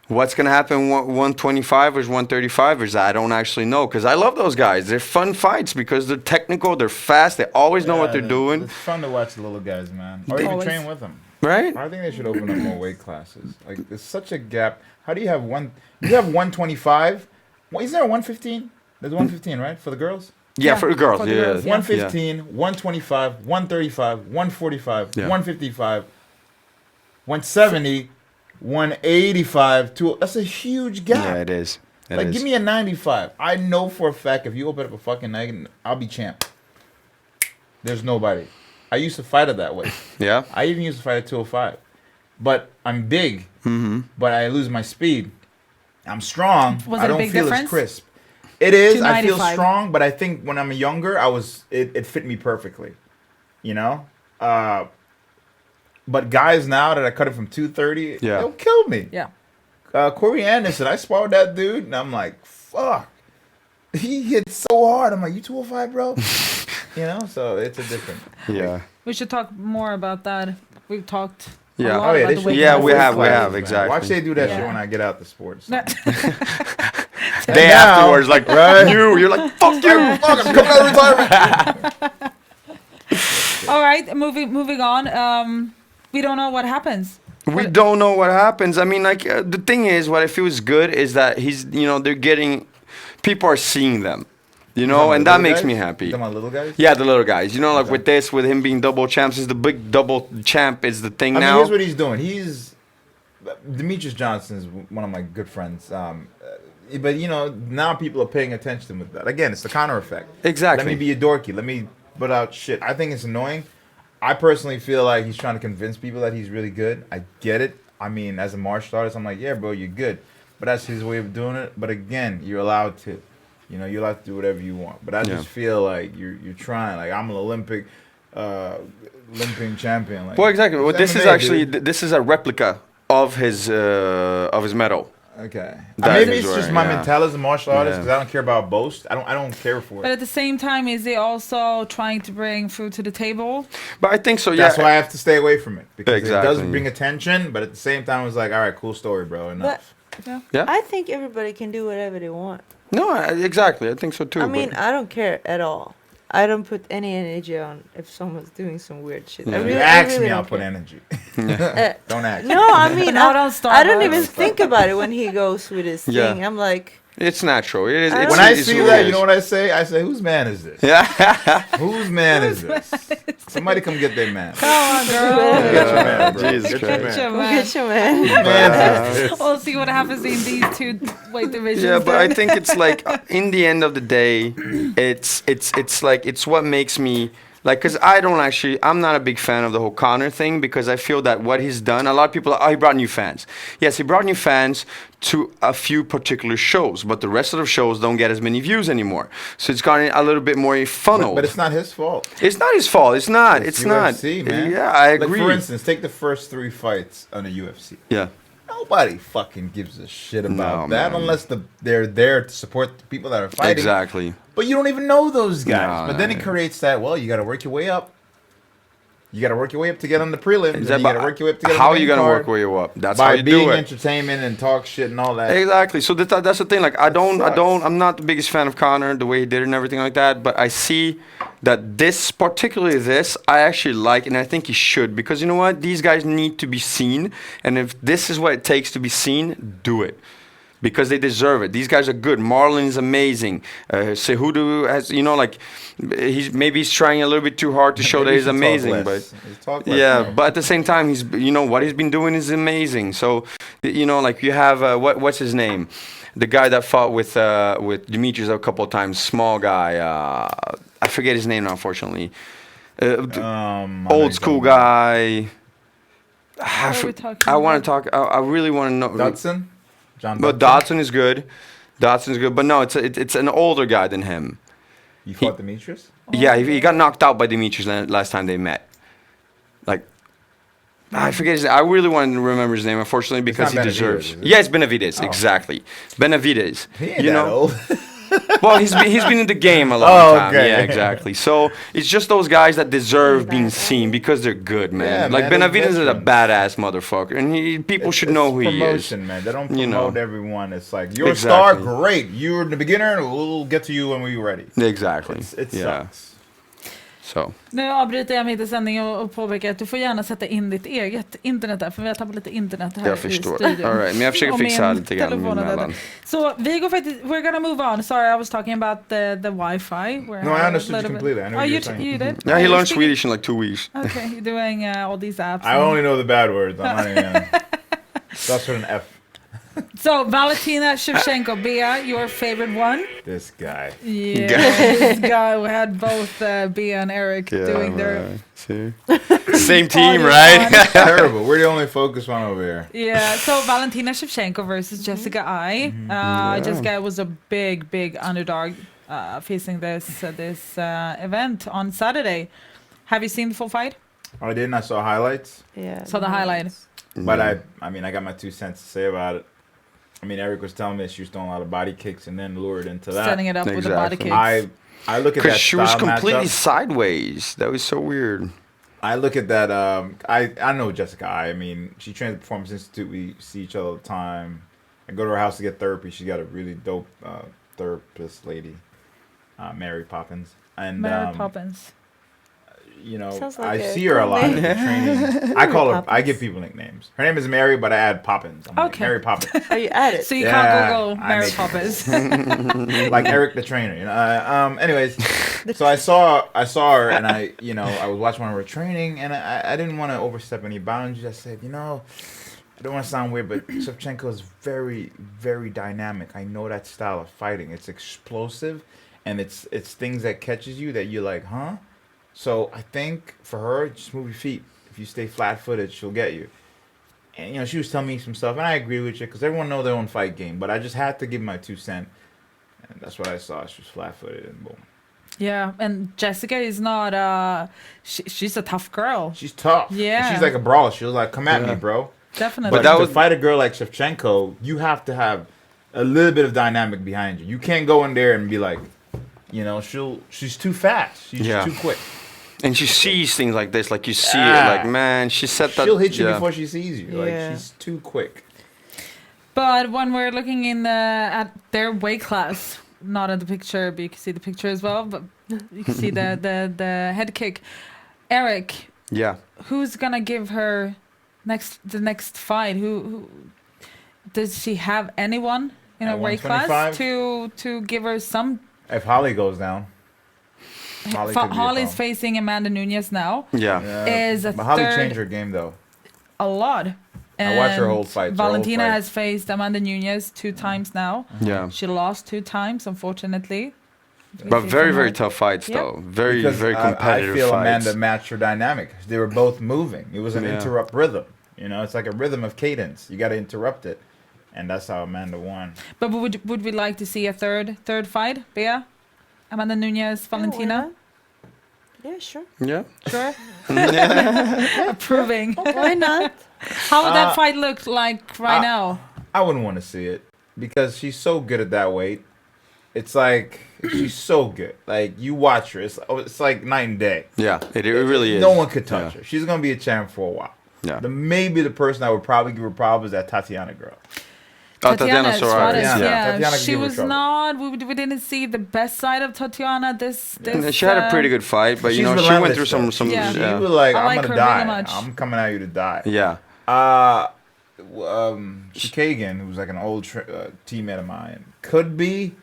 what's going to happen 125ers, 135ers? I don't actually know, because I love those guys. They're fun fights because they're technical, they're fast, they always know what they're doing. It's fun to watch the little guys, man. Or even train with them. Right? I think they should open up more weight classes. Like, there's such a gap. How do you have one? You have 125. Isn't there a 115? There's 115, right, for the girls? Yeah, for the girls. For the Yeah. girls, yeah. 115, 125, 135, 145, Yeah. 155, 170, 185. That's a huge gap. Yeah, it is. Give me a 95. I know for a fact if you open up a fucking night, I'll be champ. There's nobody. I used to fight it that way. Yeah. I even used to fight at 205. But I'm big, but I lose my speed. I'm strong. Was I it a don't big feel difference? as crisp. It is. I feel 295. strong, but I think when I'm younger, it fit me perfectly. You know? But guys now that I cut it from 230, they'll kill me. Yeah. Corey Anderson, I sparred that dude, and I'm like, fuck. He hit so hard. I'm like, you 205, bro? You know? So it's a different. Yeah. We should talk more about that. We've talked a Yeah. lot Oh, yeah, about they the should- weight Yeah, classes. we have, Man. exactly. Watch they do that Yeah. shit when I get out the sports. No. Day now- afterwards, like, you're like, fuck you. Fuck, I'm coming out of retirement. All right, moving on. We don't know what happens. We don't know what happens. I mean, like, the thing is, what I feel is good is that they're getting, people are seeing them, you know, and that makes me happy. You talking about little guys? Yeah, the little guys. You know, like with him being double champs, is the big double champ is the thing I mean, now. here's what he's doing. Demetrius Johnson is one of my good friends. But, you know, now people are paying attention with that. Again, it's the counter effect. Exactly. Let me be a dorky. Let me put out shit. I think it's annoying. I personally feel like he's trying to convince people that he's really good. I get it. I mean, as a martial artist, I'm like, yeah, bro, you're good. But that's his way of doing it. But again, you're allowed to. You know, you're allowed to do whatever you want. But I just feel like you're trying. Like, I'm an Olympic champion. Like, well, exactly. Well, this MMA, is actually dude. this is a replica of his medal. Okay. That Maybe is it's just right, my yeah. mentality as a martial artist Yeah. because I don't care about boast. I don't care for But it. at the same time, is he also trying to bring food to the table? But I think so. Yeah. That's why I have to stay away from it because it does Exactly. bring attention. But at the same time, it's like, all right, cool story, bro. Enough. Yeah. I think everybody can do whatever they want. No, exactly. I think so too. I mean, I don't care at all. I don't put any energy on if someone's doing some weird shit. Yeah. I If really, you I ask really me, don't I'll put care. energy. Uh, Don't ask. No, I mean, Not on I don't even Starbucks. think about it when he goes with his Yeah. thing. I'm like, it's natural. It is. I It's, When I it's see who that, it you know is. what I say? I say, whose man is this? Yeah. Whose man is this? Somebody come get their man. Come on, girl. Get your man, bro. Jesus Get your Christ. Get your man. go man. get your man. Whose man is this? We'll see what happens in these two weight divisions. Yeah, but I then. think it's like in the end of the day, it's like it's what makes me like, because I'm not a big fan of the whole Conor thing, because I feel that what he's done, a lot of people are, he brought new fans. Yes, he brought new fans to a few particular shows, but the rest of the shows don't get as many views anymore. So it's gotten a little bit more funneled. But it's not his fault. It's not his fault. It's not. It's not. UFC, man. Yeah, I Like, agree. for instance, take the first 3 fights on the UFC. Yeah. Nobody fucking gives a shit about No, that man. unless they're there to support the people that are fighting. Exactly. But you don't even know those guys. No, but then no, it yeah. creates that, well, you got to work your way up. You got to work your way up to get on the prelims. And you got to work your way up to get how on the are you main gonna card work your way up? That's by how you being do it. entertainment and talk shit and all that. Exactly. So that's the thing. Like I'm not the biggest fan of Conor, the way he did it and everything like that. But I see that particularly this, I actually like, and I think he should, because you know what? These guys need to be seen, and if this is what it takes to be seen, do it. Because they deserve it. These guys are good. Marlon is amazing. Cejudos has, he's trying a little bit too hard to show that he's amazing. But but at the same time, what he's been doing is amazing. So, you have what's his name, the guy that fought with Demetrius a couple of times, small guy. I forget his name now, unfortunately. Old school guy. I want to talk. I really want to know. Dodson. But Dodson is good. But no, it's an older guy than him. You fought Demetrius? Yeah, he got knocked out by Demetrius last time they met. I forget his name. I really want to remember his name, unfortunately, because he deserves. Yeah, it's Benavidez, exactly. Benavidez. He ain't that old. Well, he's been in the game a long time. Okay. Yeah, exactly. So it's just those guys that deserve being seen because they're good, man. Yeah, Benavidez is a badass motherfucker, and people should know who he is. Promotion, man. They don't promote everyone. It's like, you're a star, great. You're the beginner, and we'll get to you when we're ready. Exactly. It sucks. So. Nu avbryter jag mitt i sändningen och påpekar att du får gärna sätta in ditt eget internet där, för vi har tappat lite internet här jag i förstår. studion. All right. Men jag försöker fixa lite grann. Så vi går faktiskt, we're gonna move on. Sorry, I was talking about the Wi-Fi. No, I understood you completely. I know you did? Yeah, he learned Swedish in like 2 weeks. Okay, you're doing all these apps. I only know the bad words. I'm not even. That's with an F. So, Valentina Shevchenkos, Bea, your favorite one? This guy. Yeah, this guy. We had both Bea and Erik doing their... Same team, right? Terrible. We're the only focused one over here. Yeah, so Valentina Shevchenkos versus Jessica Ai. Jessica was a big underdog facing this event on Saturday. Have you seen the full fight? I didn't. I saw highlights. Yeah. Saw the highlight. But I got my 2 cents to say about it. I mean, Erik was telling me that she was throwing a lot of body kicks and then lured into that. Setting it up with the body kicks. I look at that. Because she was completely sideways. That was so weird. I look at that. I know Jessica Ai. I mean, she trains at Performance Institute. We see each other all the time. I go to her house to get therapy. She's got a really dope therapist lady, Mary Poppins. And Mary Poppins. Like I see her a lot in training. I call her. I give people nicknames. Her name is Mary, but I add Poppins. I'm like, Mary Poppins. Oh, you add it. So you can't Google Mary Poppins. Like Erik the trainer, Anyways, so I saw her, and I was watching one of her training, and I didn't want to overstep any boundaries. I said, I don't want to sound weird, but Shevchenko is very, very dynamic. I know that style of fighting. It's explosive, and it's things that catches you that you're like, huh? So I think for her, just move your feet. If you stay flat-footed, she'll get you. And she was telling me some stuff, and I agree with you because everyone knows their own fight game. But I just had to give my 2 cents, and that's what I saw. She was flat-footed, and boom. Yeah, and Jessica is not. She's a tough girl. She's tough. Yeah, and she's like a brawler. She was like, "Come at me, bro." Definitely. But to fight a girl like Shevchenko, you have to have a little bit of dynamic behind you. You can't go in there and be like, she's too fast. She's too quick. And she sees things like this, like you see it, like, man, she said that. She'll hit you before she sees you. Like, she's too quick. But when we're looking at their weight class, not in the picture, but you can see the picture as well, but you can see the head kick. Erik. Yeah. Who's going to give her the next fight? Who does she have anyone in her weight class to give her some? If Holly goes down. Holly's facing Amanda Nunes now. But Holly changed her game though. A lot. And I watched her whole fight. Valentina has faced Amanda Nunes 2 times now. Yeah. She lost 2 times, unfortunately. But very, very tough fights though. Very, very competitive I feel fights. Amanda matched her dynamic. They were both moving. It was an interrupt rhythm. It's like a rhythm of cadence. You got to interrupt it. And that's how Amanda won. But would we like to see a third fight, Bea? Amanda Nunes, Valentina? Yeah, sure. Yeah. Sure? Approving. Why not? How would that fight look like now? I wouldn't want to see it because she's so good at that weight. It's like She's so good. Like, you watch her, it's like night and day. Yeah, it really is. No one could touch her. She's gonna be a champ for a while. Yeah. Maybe the person I would probably give her problems is that Tatiana girl. Tatiana Suarez, Yeah. Tatiana she was not. We didn't see the best side of Tatiana. She had a pretty good fight, but She's she went relentless, through some. Yeah. She was like, I I'm like gonna her die. very much. I'm coming at you to die. Yeah. Kagan, who's like an old teammate of mine, could be,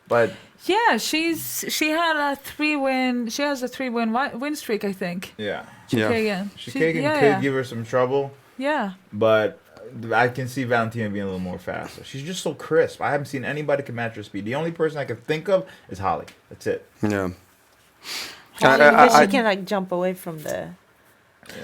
but Yeah, she had a 3-win. She has a 3-win win streak, I think. yeah, Kagan. Kagan could give her some trouble. Yeah. But I can see Valentina being a little more faster. She's just so crisp. I haven't seen anybody can match her speed. The only person I can think of is Holly. That's it. Yeah. But she can like jump away from the.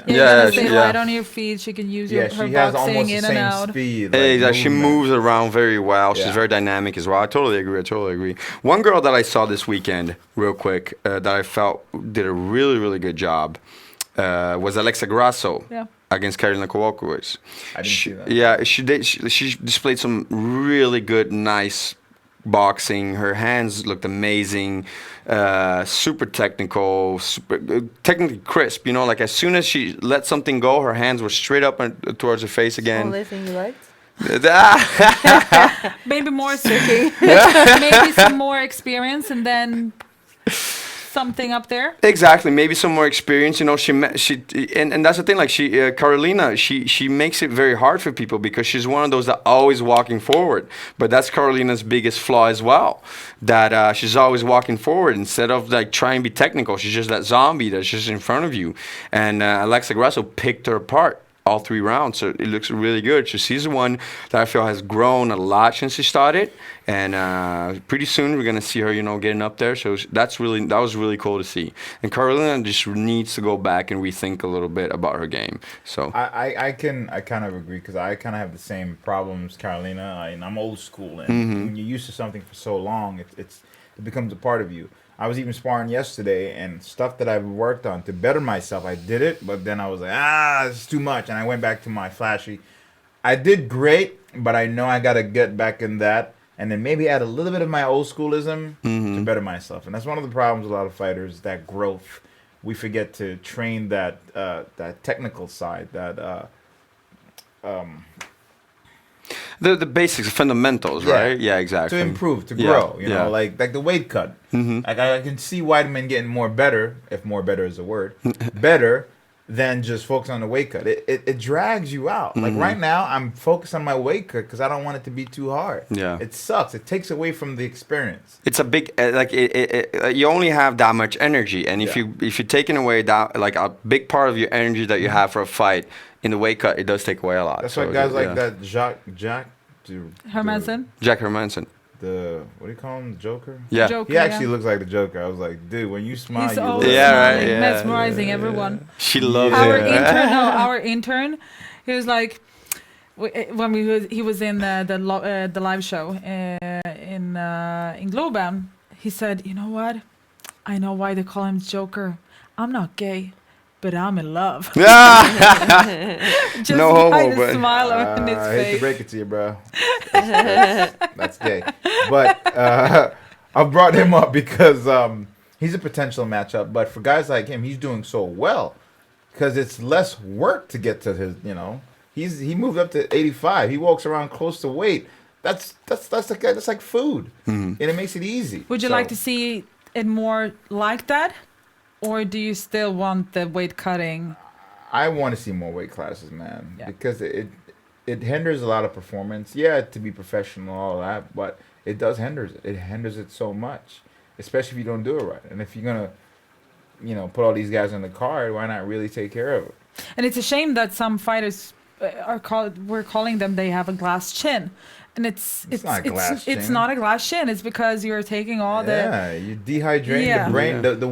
Yeah, stay light on your feet. She can use her she has boxing almost in the and same out. speed. Like she moves around very well. She's Yeah. very dynamic as well. I totally agree. One girl that I saw this weekend, real quick, that I felt did a really, really good job was Alexa Grasso against Karolina Kowalkiewicz. I didn't see that. Yeah, she displayed some really good, nice boxing. Her hands looked amazing, super technical, technically crisp. You know, like as soon as she let something go, her hands were straight up and towards her face again. Only thing you liked? Maybe more maybe some more experience, and then something up there. Exactly, maybe some more experience. You know, and that's the thing. Like Karolina, she makes it very hard for people because she's one of those that always walking forward. But that's Karolina's biggest flaw as well. That she's always walking forward instead of like trying to be technical. She's just that zombie that's just in front of you. And Alexa Grasso picked her apart all 3 rounds, so it looks really good. So she's the one that I feel has grown a lot since she started, and pretty soon we're gonna see her, you know, getting up there. So that was really cool to see. And Karolina just needs to go back and rethink a little bit about her game. So I kind of agree because I kind of have the same problems, Karolina. And I'm old school, and when you're used to something for so long, it becomes a part of you. I was even sparring yesterday, and stuff that I've worked on to better myself, I did it, but then I was like, it's too much, and I went back to my flashy. I did great, but I know I got to get back in that, and then maybe add a little bit of my old schoolism to better myself. And that's one of the problems with a lot of fighters, that growth. We forget to train that technical side, the basics, the fundamentals, right? Yeah, exactly. To improve, to grow, you know, like the weight cut. Like I can see white men getting more better, if more better is a word, better than just focus on the weight cut. It drags you out. Like right now, I'm focused on my weight cut because I don't want it to be too hard. Yeah, it sucks. It takes away from the experience. It's a big you only have that much energy, and if you're taking away that like a big part of your energy that you have for a fight in the weight cut, it does take away a lot. That's why guys like that Jack Hermanson. Jack Hermanson. What do you call him? The Joker? Yeah. Joker, he actually looks like the Joker. I was like, dude, when you smile, He's you always look smiling, mesmerizing everyone. She loves Our intern, he was like, when he was in the live show in Globen, he said, you know what? I know why they call him Joker. I'm not gay, but I'm in love. Just no homo, but smile on his I face. hate to break it to you, bro. That's gay. But I brought him up because he's a potential matchup. But for guys like him, he's doing so well because it's less work to get to his. You know, he moved up to 85. He walks around close to weight. That's like food, and it makes it easy. Would you like to see it more like that? Or do you still want the weight cutting? I want to see more weight classes, man, because it hinders a lot of performance. Yeah, to be professional, all that, but it does hinders it. It hinders it so much, especially if you don't do it right. And if you're gonna, put all these guys on the card, why not really take care of it? And it's a shame that some fighters we're calling them, they have a glass chin. And it's not a glass chin. It's because you're taking all you're dehydrating the brain. The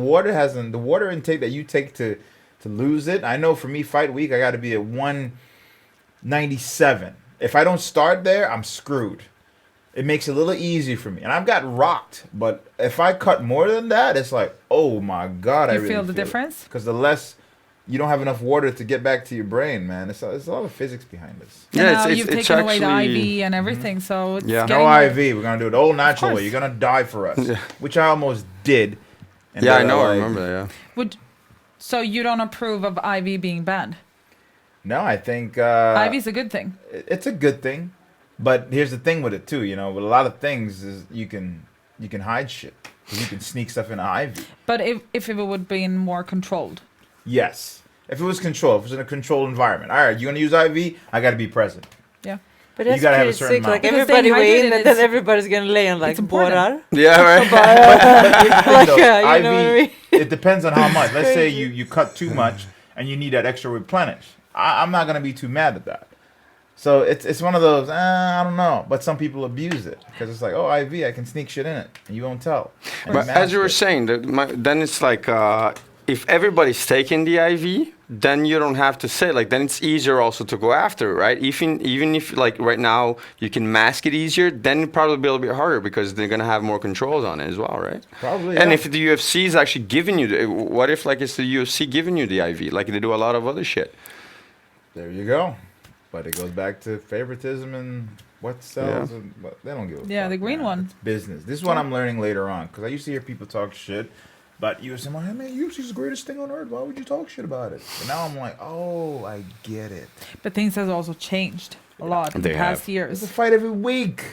water intake that you take to lose it. I know for me, fight week, I got to be at 197. If I don't start there, I'm screwed. It makes it a little easy for me, and I've got rocked. But if I cut more than that, it's like, oh my god, I really feel the difference because the less you don't have enough water to get back to your brain, man. It's a lot of physics behind this. And now you've taken away the actually- IV and everything, so it's Yeah. No getting IV. We're gonna do it the old natural course. way. You're gonna die for us, Yeah. which I almost did. And Yeah, I then know. I like- remember that. Yeah. So you don't approve of IV being banned? No, I think IV is a good thing. it's a good thing, but here's the thing with it too. You know, with a lot of things is you can hide shit. You can sneak stuff in IV. But if it would be more controlled. Yes, if it was controlled, if it was in a controlled environment. All right, you gonna use IV? I gotta be present. Yeah. But You that's gotta have a pretty certain sick. amount. Like Because everybody staying weigh in, hydrated and then is- everybody's gonna lay on like it's important. borar. Yeah, right. Like, You know, you know what I mean? It depends on how much. Let's say Crazy. you cut too much and you need that extra replenish. I'm not gonna be too mad at that. So it's one of those. I don't know, but some people abuse it because it's like, oh, IV, I can sneak shit in it and you won't tell. And But you as you were mask it. saying, then it's like if everybody's taking the IV, then you don't have to say like. Then it's easier also to go after it, right? Even if like right now you can mask it easier, then it probably be a little bit harder because they're gonna have more controls on it as well, right? Probably. And yeah. if the UFC is actually giving you, what if like it's the UFC giving you the IV, like they do a lot of other shit? There you go. But it goes back to favoritism and what sells. Yeah. And what, they don't give a Yeah, fuck, the green man. one. It's business. This is what I'm learning later on because I used to hear people talk shit. But you were saying, hey, man, UFC's the greatest thing on earth. Why would you talk shit about it? And now I'm like, oh, I get it. But things has also changed a lot in the They past have. There's a years. fight every week.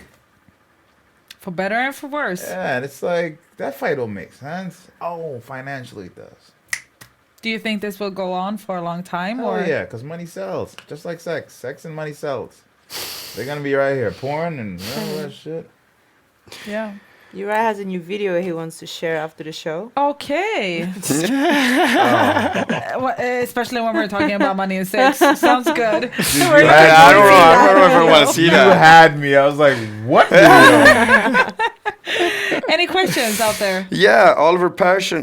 For better and for worse. Yeah, and it's like, that fight don't make sense. Oh, financially it does. Do you think this will go on for a long time? Hell or yeah, because money sells. Just like sex. Sex and money sells. They're going to be right here. Porn and all that shit. Yeah. Uriah has a new video he wants to share after the show. Okay. Oh. Especially when we're talking about money and sex. Sounds good. Dude, I don't know if I want to see You that. had me. I was like, what? Any questions out there? Yeah, Oliver Passion.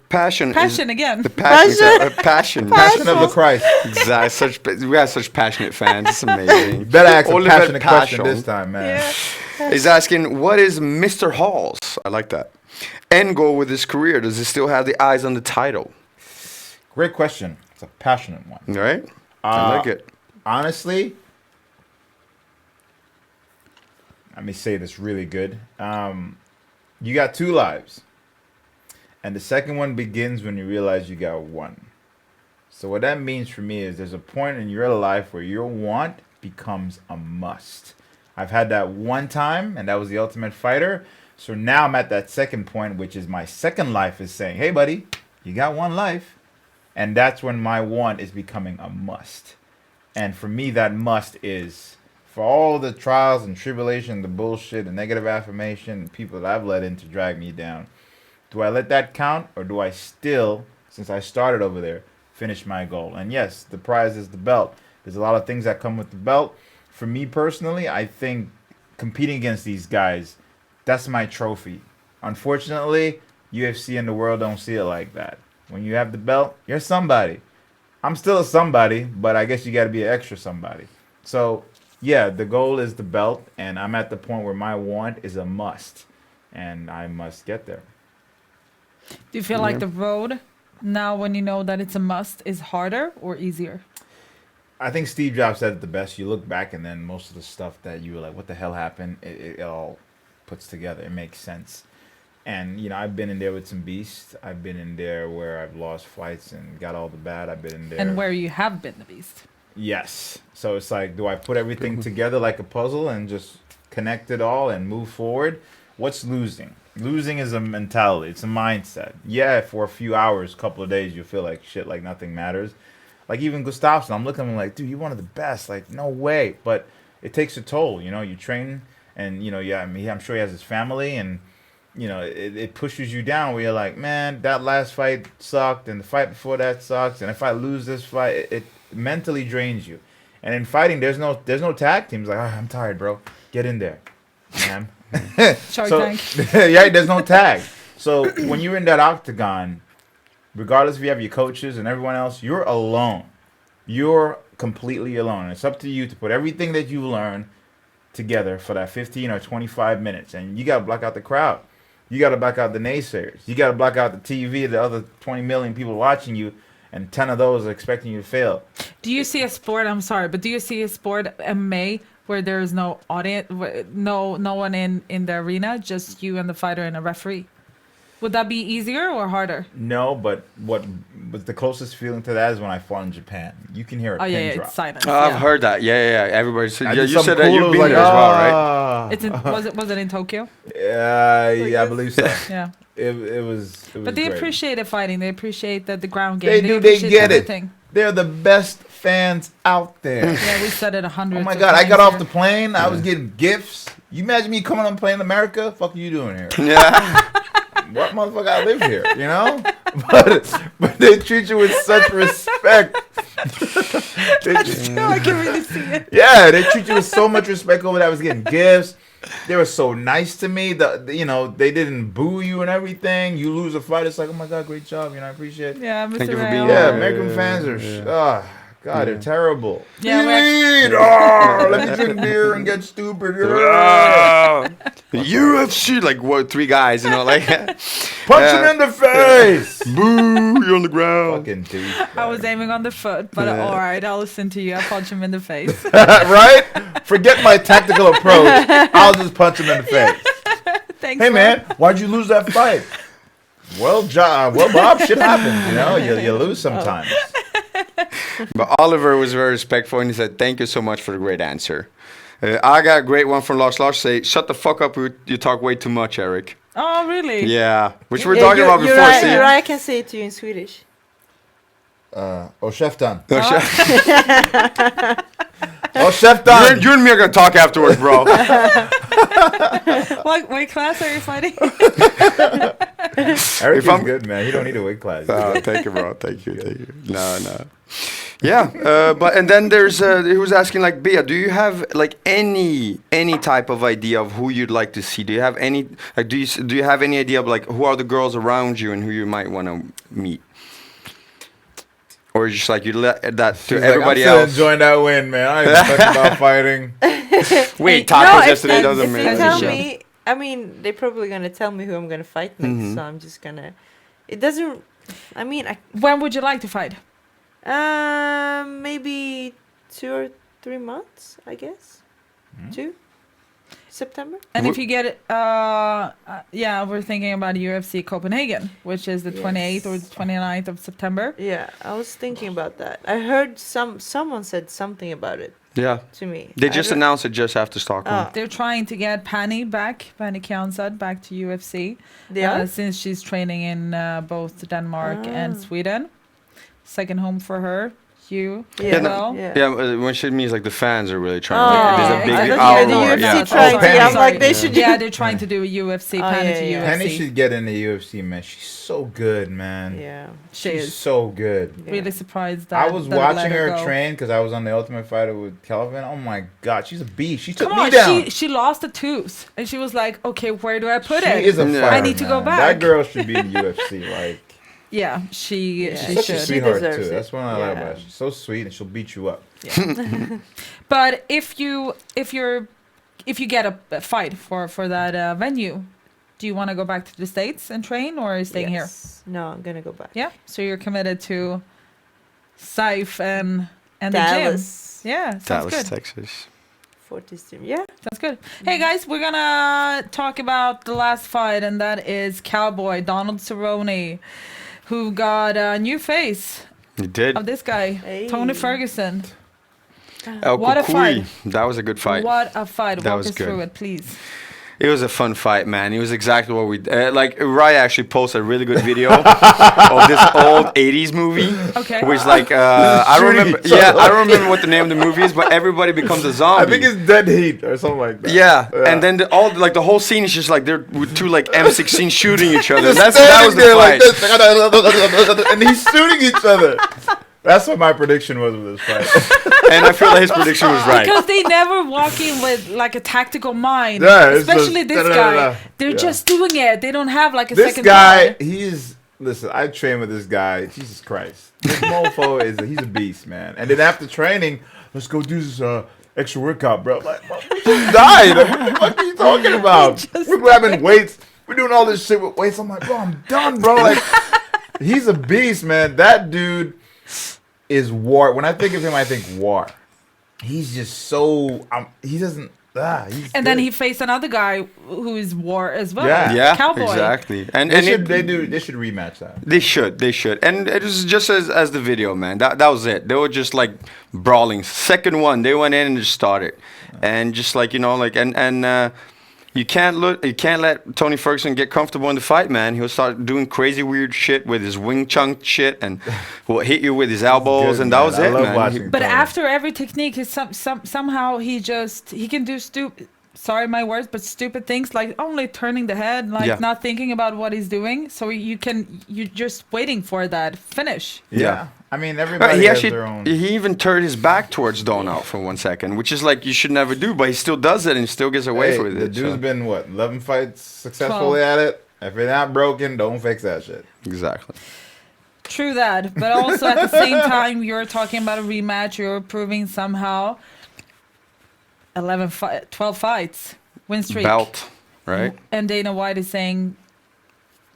Passion again. The passion. Passion of the Christ. Exactly. We have such passionate fans. It's amazing. You better ask a Oliver passionate question Passion. this time, man. Yeah. He's asking, what is Mr. Hall's? I like that. End goal with his career? Does he still have the eyes on the title? Great question. It's a passionate one. Right? I like it. Honestly, let me say this really good. You got 2 lives. And the second one begins when you realize you got one. So what that means for me is there's a point in your life where your want becomes a must. I've had that one time, and that was the Ultimate Fighter. So now I'm at that second point, which is my second life is saying, hey, buddy, you got one life. And that's when my want is becoming a must. And for me, that must is for all the trials and tribulation, the bullshit, the negative affirmation, people that I've let in to drag me down. Do I let that count, or do I still, since I started over there, finish my goal? And yes, the prize is the belt. There's a lot of things that come with the belt. For me personally, I think competing against these guys, that's my trophy. Unfortunately, UFC and the world don't see it like that. When you have the belt, you're somebody. I'm still a somebody, but I guess you got to be an extra somebody. So, yeah, the goal is the belt, and I'm at the point where my want is a must, and I must get there. Do you feel like the road now, when you know that it's a must, is harder or easier? I think Steve Jobs said it the best. You look back, and then most of the stuff that you were like, what the hell happened? It all puts together. It makes sense. And, you know, I've been in there with some beasts. I've been in there where I've lost fights and got all the bad. I've been in there. And where you have been the beast. Yes. So it's like, do I put everything together like a puzzle and just connect it all and move forward? What's losing? Losing is a mentality. It's a mindset. Yeah, for a few hours, couple of days, you feel like shit, like nothing matters. Like even Gustafsson, I'm looking at him like, dude, you're one of the best. Like, no way. But it takes a toll. You know, you train and, you know, yeah, I mean, I'm sure he has his family and, you know, it pushes you down where you're like, man, that last fight sucked and the fight before that sucks. And if I lose this fight, it mentally drains you. And in fighting, there's no tag teams. Like, I'm tired, bro. Get in there, man. Shark So, Tank. yeah, there's no tag. So when you're in that octagon, regardless if you have your coaches and everyone else, you're alone. You're completely alone. It's up to you to put everything that you learn together for that 15 or 25 minutes. And you got to block out the crowd. You got to block out the naysayers. You got to block out the TV, the other 20 million people watching you. and 10 of those are expecting you to fail. Do you see a sport? I'm sorry, but do you see a sport MMA where there is no audience, no one in the arena, just you and the fighter and a referee? Would that be easier or harder? No, but what was the closest feeling to that is when I fought in Japan. You can hear a pin drop. It's silence. I've heard that. Yeah. Everybody said. I Yeah, did you something said that cool, you've it been was there as well, right? Was it in Tokyo? Yeah, I believe so. Yeah. It was But they great. appreciate the fighting. They appreciate the ground game. They do. They appreciate get everything. it. They're the best fans out there. Yeah, we said it 100. Oh my God! I got off the plane. I was getting gifts. You imagine me coming on a plane in America? Fuck you doing here? Yeah. What motherfucker? I live here, you know. But they treat you with such respect. I can really see it. Yeah, they treat you with so much respect over there. I was getting gifts. They were so nice to me. They didn't boo you and everything. You lose a fight, it's like, oh my God, great job. I appreciate it. Yeah, Mr. Thank you for Rayo. being Yeah, Yeah, American yeah, fans yeah. are, God, they're terrible. Yeah, Let me drink beer and get stupid. UFC, like what? 3 guys, like Punch him in the face. boo, you're on the ground. Fucking dude. I was aiming on the foot, but all right, I'll listen to you. I'll punch him in the face. Right? Forget my tactical approach. I'll just punch him in the face. Thanks. Hey, Bob. man, why'd you lose that fight? Well, Bob, shit happens. You lose sometimes. But Oliver was very respectful and he said, "Thank you so much for the great answer." I got a great one from Lars. Lars say, "Shut the fuck up, you talk way too much, Erik." Oh, really? Yeah, which we're talking about before. Uriah, See? Uriah can say it to you in Swedish. Käften. No, Käften. you and me are gonna talk afterwards, bro. What class are you fighting? Erik If is I'm- good, man. He don't need a weight class. Thank you, bro. Thank you. No. Yeah, but and then there's he was asking like, Bea, do you have like any type of idea of who you'd like to see? Do you have any like do you have any idea of like who are the girls around you and who you might want to meet? Or just like you let that to She's everybody like, I'm else? still enjoying that win, man. I ain't talking about fighting. Wait, tacos yesterday if doesn't you mean tell should. me, I mean, they're probably gonna tell me who I'm gonna fight next, so I'm just gonna. It doesn't. I mean, When would you like to fight? maybe 2 or 3 months, I guess. 2 September. And if you get it, we're thinking about UFC Copenhagen, which is the 28th or the 29th of September. Yeah, I was thinking about that. I heard someone said something about it Yeah, to me. they I just don't- announced it just after Stockholm. Oh. They're trying to get Penny Kiansad back to UFC. They are? Since she's training in both Denmark and Ah. Sweden. Second home for her. You Yeah, as well. yeah. When she means like the fans are really trying. Oh, Like, there's a yeah. big I thought you outroar. were the UFC Yeah. trying to- I'm sorry. like, they should. Yeah, they're trying to do a UFC Oh, Penny yeah, to yeah. UFC. Penny should get in the UFC, man. She's so good, man. Yeah. She She's is. so good. Yeah. Really surprised that I was that watching let her go. train because I was on the Ultimate Fighter with Kelvin. Oh my God, she's a beast. She took Come me on, down. she lost a tooth, and she was like, "Okay, where do I put She it?" is a Yeah. fighter, I need to go man. back. That girl should be in the UFC. Like, Yeah, she Yeah. she such a should. She sweetheart deserves too. it. That's what I like Yeah. about her. She's so sweet and she'll beat you up. But if you get a fight for that venue, do you want to go back to the States and train, or are you staying here? Yes. No, I'm gonna go back. Yeah, so you're committed to Saif and the gym. Dallas. Yeah, sounds Dallas, good. Texas. 40 stream. Yeah. Sounds good. Hey guys, we're gonna talk about the last fight, and that is Cowboy Donald Cerrone, who got a new face You did. of this guy, Hey. Tony Ferguson. El What a Cucuy. fight. That was a good fight. What a fight! That Walk was us good. through it, please. It was a fun fight, man. It was exactly what we like. Uriah actually posted a really good video of this old '80s movie, Okay. which like I don't Shooting remember. each Yeah, other. I don't remember what the name of the movie is, but everybody becomes a zombie. I think it's Dead Heat or something like that. Yeah, and then the whole scene is just like they're with 2 like M16 shooting each other. That was Standing the there fight. like this, and he's shooting each other. That's what my prediction was with this fight. And I feel like his prediction was right. Because they never walk in with like a tactical mind. Yeah, it's Especially just this da-da-da-da. guy. They're Yeah. just doing it. They don't have like a This second guy, thought. listen, I train with this guy. Jesus Christ. This mofo he's a beast, man. And then after training, let's go do this extra workout, bro. Like, we just died. Like, what the fuck are you talking about? We're grabbing weights. We're doing all this shit with weights. I'm like, bro, I'm done, bro. Like, he's a beast, man. That dude, is war. When I think of him, I think war. He's just so he doesn't. He's And then he faced another guy who is war as well. Yeah. Cowboy. Exactly. And they they should rematch that. They should. And it was just as the video, man. That was it. They were just like brawling. Second one, they went in and just started, and just like you can't let Tony Ferguson get comfortable in the fight, man. He'll start doing crazy weird shit with his wing chunk shit, and will hit you with his elbows, good, and that man. was I it, love man. watching But Tony. after every technique, somehow he can do stupid. Sorry, my words, but stupid things like only turning the head, like not thinking about what he's doing. So you're just waiting for that finish. Yeah. I mean, everybody has their own. He even turned his back towards Donald for 1 second, which is like you should never do, but he still does it and still gets away with The it. dude's been 11 fights successfully at it. If it's not broken, don't fix that shit. Exactly. True that, but also at the same time, you're talking about a rematch. You're proving somehow 12 fights, win streak. Belt, right? And Dana White is saying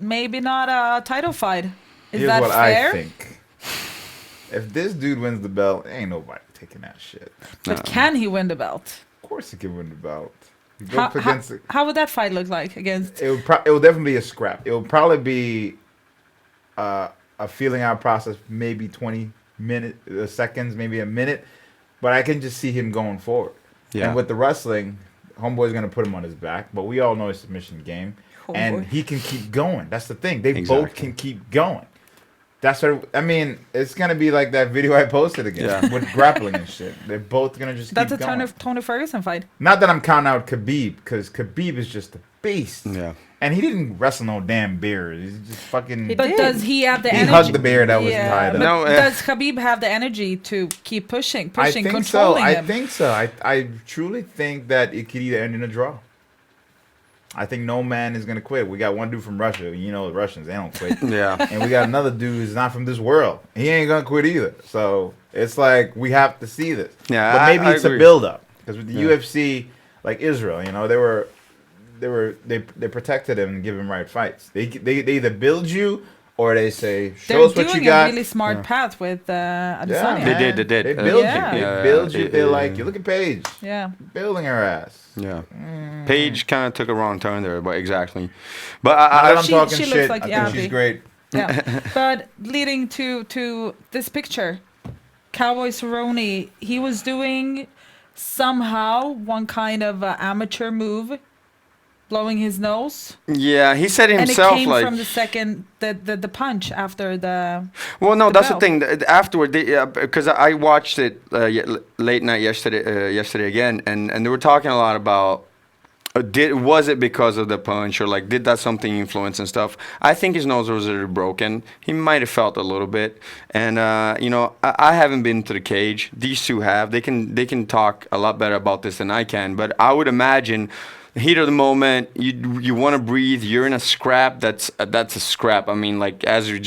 maybe not a title fight. Is Here's that what fair? I think. If this dude wins the belt, ain't nobody taking that shit. But can he win the belt? Of course he can win the belt. He go up against it. How would that fight look like against? It would definitely be a scrap. It would probably be a feeling out process, maybe 20 seconds, maybe a minute. But I can just see him going forward. Yeah. And with the wrestling, Homeboy's going to put him on his back. But we all know it's a submission game. And he can keep going. That's the thing. They both can keep going. That's what I mean. It's gonna be like that video I posted again with grappling and shit. They're both gonna just. That's keep a going. Tony Ferguson fight. Not that I'm counting out Khabib, because Khabib is just a beast. Yeah. And he didn't wrestle no damn bear. He's just fucking. But does he have the He energy? hugged the bear that was tied up. No, does Khabib have the energy to keep pushing, I think so. controlling I him? think so. I truly think that it could either end in a draw. I think no man is gonna quit. We got one dude from Russia. You know the Russians, they don't quit. Yeah. And we got another dude who's not from this world. He ain't gonna quit either. So it's like we have to see this. Yeah, but maybe I it's agree. a build up because with the UFC, like Israel, you know, they protected him and give him right fights. They either build you or they say show They're us what you doing got. a really smart path with Adesanya. man. They did. They build Yeah. you. They Yeah, build you. They're yeah. like, you look at Paige, Yeah. building her ass. Yeah. Paige kind of took a wrong turn there, but exactly. But I'm She- talking she looks shit. like I think Abby. she's great. Yeah. But leading to this picture, Cowboy Cerrone, he was doing somehow one kind of amateur move, blowing his nose. yeah, he said And himself it came like. from the second, the punch after the... Well, no, the that's bell. the thing. Afterward, because I watched it late night yesterday again, and they were talking a lot about was it because of the punch or like did that something influence and stuff. I think his nose was already broken. He might have felt a little bit, and I haven't been to the cage. These two have. They can talk a lot better about this than I can. But I would imagine. Heat of the moment, you want to breathe. You're in a scrap. That's a scrap. I mean, like as you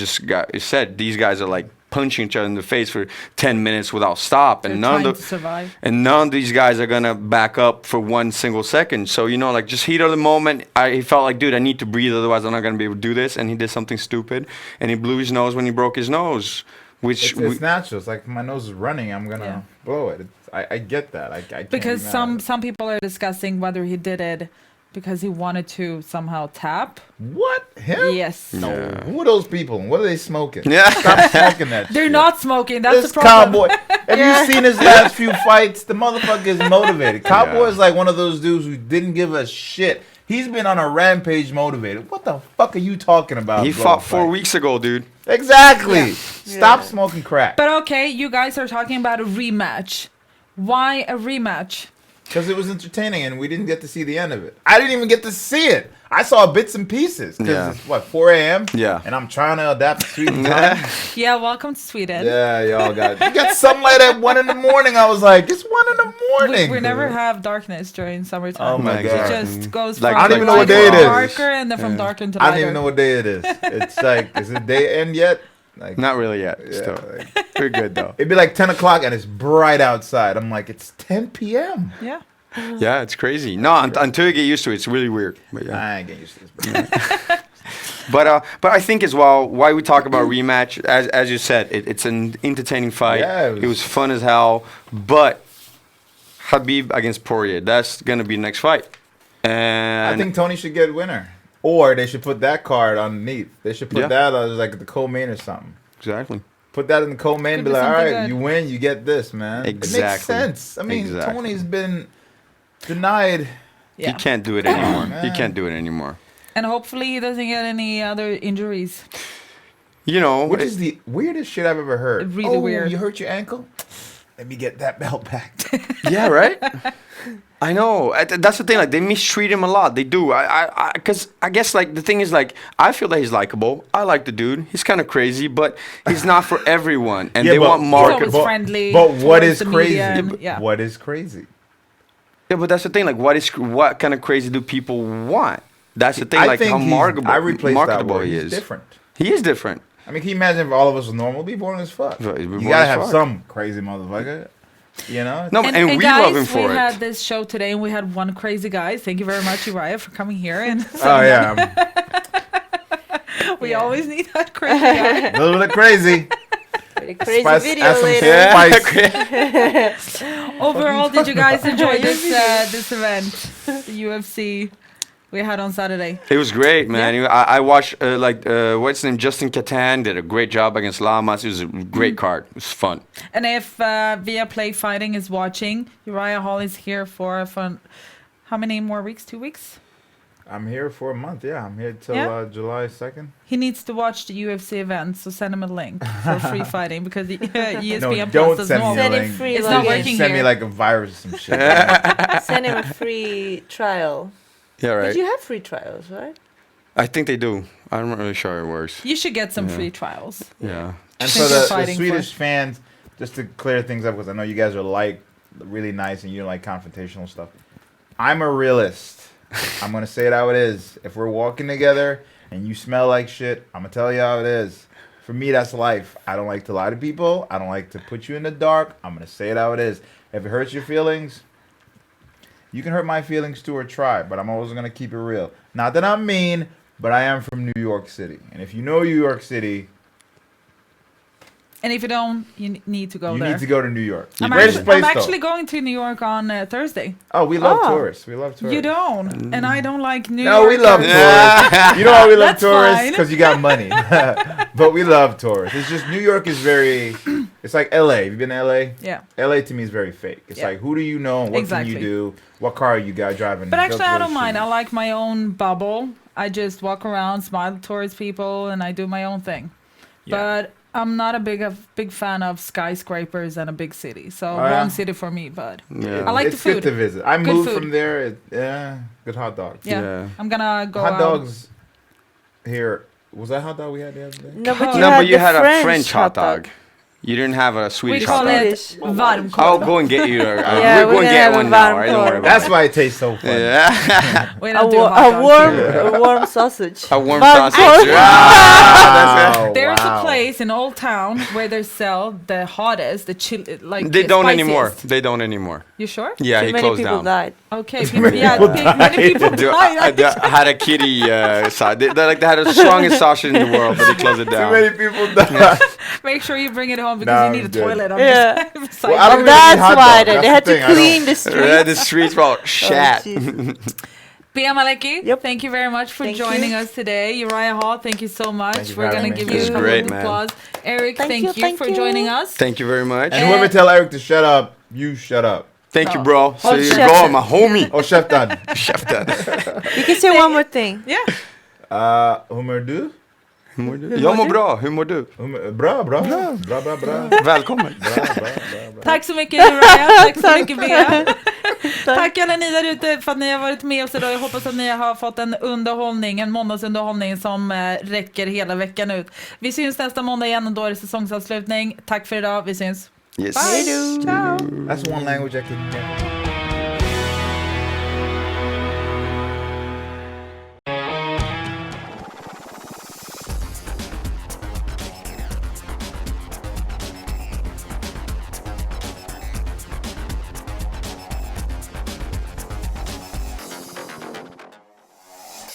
said, these guys are like punching each other in the face for 10 minutes without stop, and They're trying to survive. none of these guys are gonna back up for 1 single second. So like just heat of the moment. He felt like, dude, I need to breathe, otherwise I'm not gonna be able to do this. And he did something stupid, and he blew his nose when he broke his nose. Which It's natural. It's like my nose is running. I'm gonna blow it. I get that. I can't Because be mad. some people are discussing whether he did it because he wanted to somehow tap. What him? Yes. No. Who are those people? What are they smoking? Yeah. Stop smoking that. They're shit. not smoking. That's This the problem. cowboy. Have you seen his last few fights? The motherfucker is motivated. Cowboy is like one of those dudes who didn't give a shit. He's been on a rampage motivated. What the fuck are you talking about? he bro? fought 4 Like- weeks ago, dude. Exactly. Yeah. Stop smoking crack. But okay, you guys are talking about a rematch. Why a rematch? Because it was entertaining and we didn't get to see the end of it. I didn't even get to see it. I saw bits and pieces. Because Yeah. it's, 4 a.m.? Yeah. And I'm trying to adapt to Sweden time. Yeah, welcome to Sweden. Yeah, y'all got it. You got sunlight at 1 in the morning. I was like, it's 1 in the morning. We never have darkness during summertime. Oh my It God. just goes Like- from I don't even know what lighter day it to is. darker and then from darker into I lighter. don't even know what day it is. It's like, is it day end yet? Like, Not really yet. yeah, Still, like, we're good though. it'd be like 10 o'clock and it's bright outside. I'm like, it's 10 p.m. Yeah. Yeah, it's crazy. No, until you get used to it, it's really weird. But yeah. I ain't getting used to this. But I think as well, why we talk about rematch, as you said, it's an entertaining fight. Yeah, it was fun as hell. But Khabib against Poirier, that's gonna be the next fight. And I think Tony should get winner. Or they should put that card underneath. They should put that as like the co-main or something. exactly. Put that in the co-main and be like, all right, you win, you get this, man. Exactly. It makes sense. I mean, Tony's been denied. He can't do it anymore. He can't do it anymore. And hopefully he doesn't get any other injuries. You know, which is the weirdest shit I've ever heard. Really weird. You hurt your ankle? Let me get that belt back. Yeah, right? I know. That's the thing. Like, they mistreat him a lot. They do. Because I guess, like, the thing is, like, I feel that he's likable. I like the dude. He's kind of crazy, but he's not for everyone. And they want market. He's always friendly. But what is crazy? What is crazy? Yeah, but that's the thing. Like, what kind of crazy do people want? That's the thing. Like, how marketable he is. Different. He is different. I mean, can you imagine if all of us were normal? Be boring as fuck. You gotta have some crazy motherfucker. You know? No, and we guys, love him for it. We had this show today, and we had one crazy guy. Thank you very much, Uriah, for coming here. And we always need that crazy guy. A little bit crazy. Pretty crazy video later. Overall, did you guys enjoy this event, the UFC we had on Saturday? It was great, man. Yeah. I watched, what's his name? Justin Catan did a great job against Lamas. It was a great card. It was fun. And if Viaplay Fighting is watching, Uriah Hall is here for how many more weeks? 2 weeks? I'm here for a month, yeah. I'm here till July 2nd. He needs to watch the UFC event, so send him a link for free fighting because ESPN don't Plus send me a link. It's not working Send me here. like a virus or some shit. Send him a free trial. Yeah, right. But you have free trials, right? I think they do. I'm not really sure it works. You should get some free trials. Yeah. And for the Swedish fans, just to clear things up, because I know you guys are really nice and you like confrontational stuff. I'm a realist. I'm going to say it how it is. If we're walking together and you smell like shit, I'm going to tell you how it is. For me, that's life. I don't like to lie to people. I don't like to put you in the dark. I'm going to say it how it is. If it hurts your feelings, you can hurt my feelings too or try, but I'm always going to keep it real. Not that I'm mean, but I am from New York City. And if you know New York City... And if you don't, you need to go there. You need to go to New York. I'm actually going to New York on Thursday. Oh, we love tourists. We love tourists. You don't. And I don't like New York. No, we love tourists. You know why we love tourists? Because you got money. But we love tourists. It's just New York is very... It's like L.A. Have you been to L.A.? Yeah. L.A. to me is very fake. It's like, who do you know? What can you do? What car are you guys driving? But actually, I don't mind. I like my own bubble. I just walk around, smile towards people, and I do my own thing. Yeah. But... I'm not a big fan of skyscrapers and a big city. So wrong city for me, but I like the food. It's good to visit. I moved from there. Good hot dogs. Yeah. I'm going to go hot dogs here. Was that hot dog we had the other day? No, but you had a French hot dog. You didn't have a Swedish hot dog. We call it varmkorv. I'll go and get you. We're going to get one now. Right? Don't worry about That's why it tastes so funny. Yeah. A warm sausage. A warm sausage. There's a place in Old Town where they sell the hottest, the chili, like They don't spiciest. anymore. They don't anymore. You sure? Yeah, he closed down. Died. Okay, many people died. They had a kitty side. They had the strongest sausage in the world, but they closed it down. Too many people died. Make sure you bring it home because you need a toilet. That's hot why dog. they had to clean the streets. Yeah, the streets were all shat. Bea Malecki, thank you very much for joining us today. Uriah Hall, thank you so much. We're going to give you a round of applause. Eric, thank you for joining us. Tk you very much. And whoever tell Eric to shut up, you shut up. Thank you, bro. So you go, my homie. Oh, chef done. Chef done. You can say one more thing. Yeah. Hur mår du? Jag mår bra. Hur mår du? Bra. Välkommen. Bra. Tack så mycket, Uriah. Tack så mycket, Bea. Tack alla ni där ute för att ni har varit med oss idag. Jag hoppas att ni har fått en måndagsunderhållning som räcker hela veckan ut. Vi syns nästa måndag igen och då är det säsongsavslutning. Tack för idag. Vi syns. Yes. Bye. Ciao. That's one language I can get.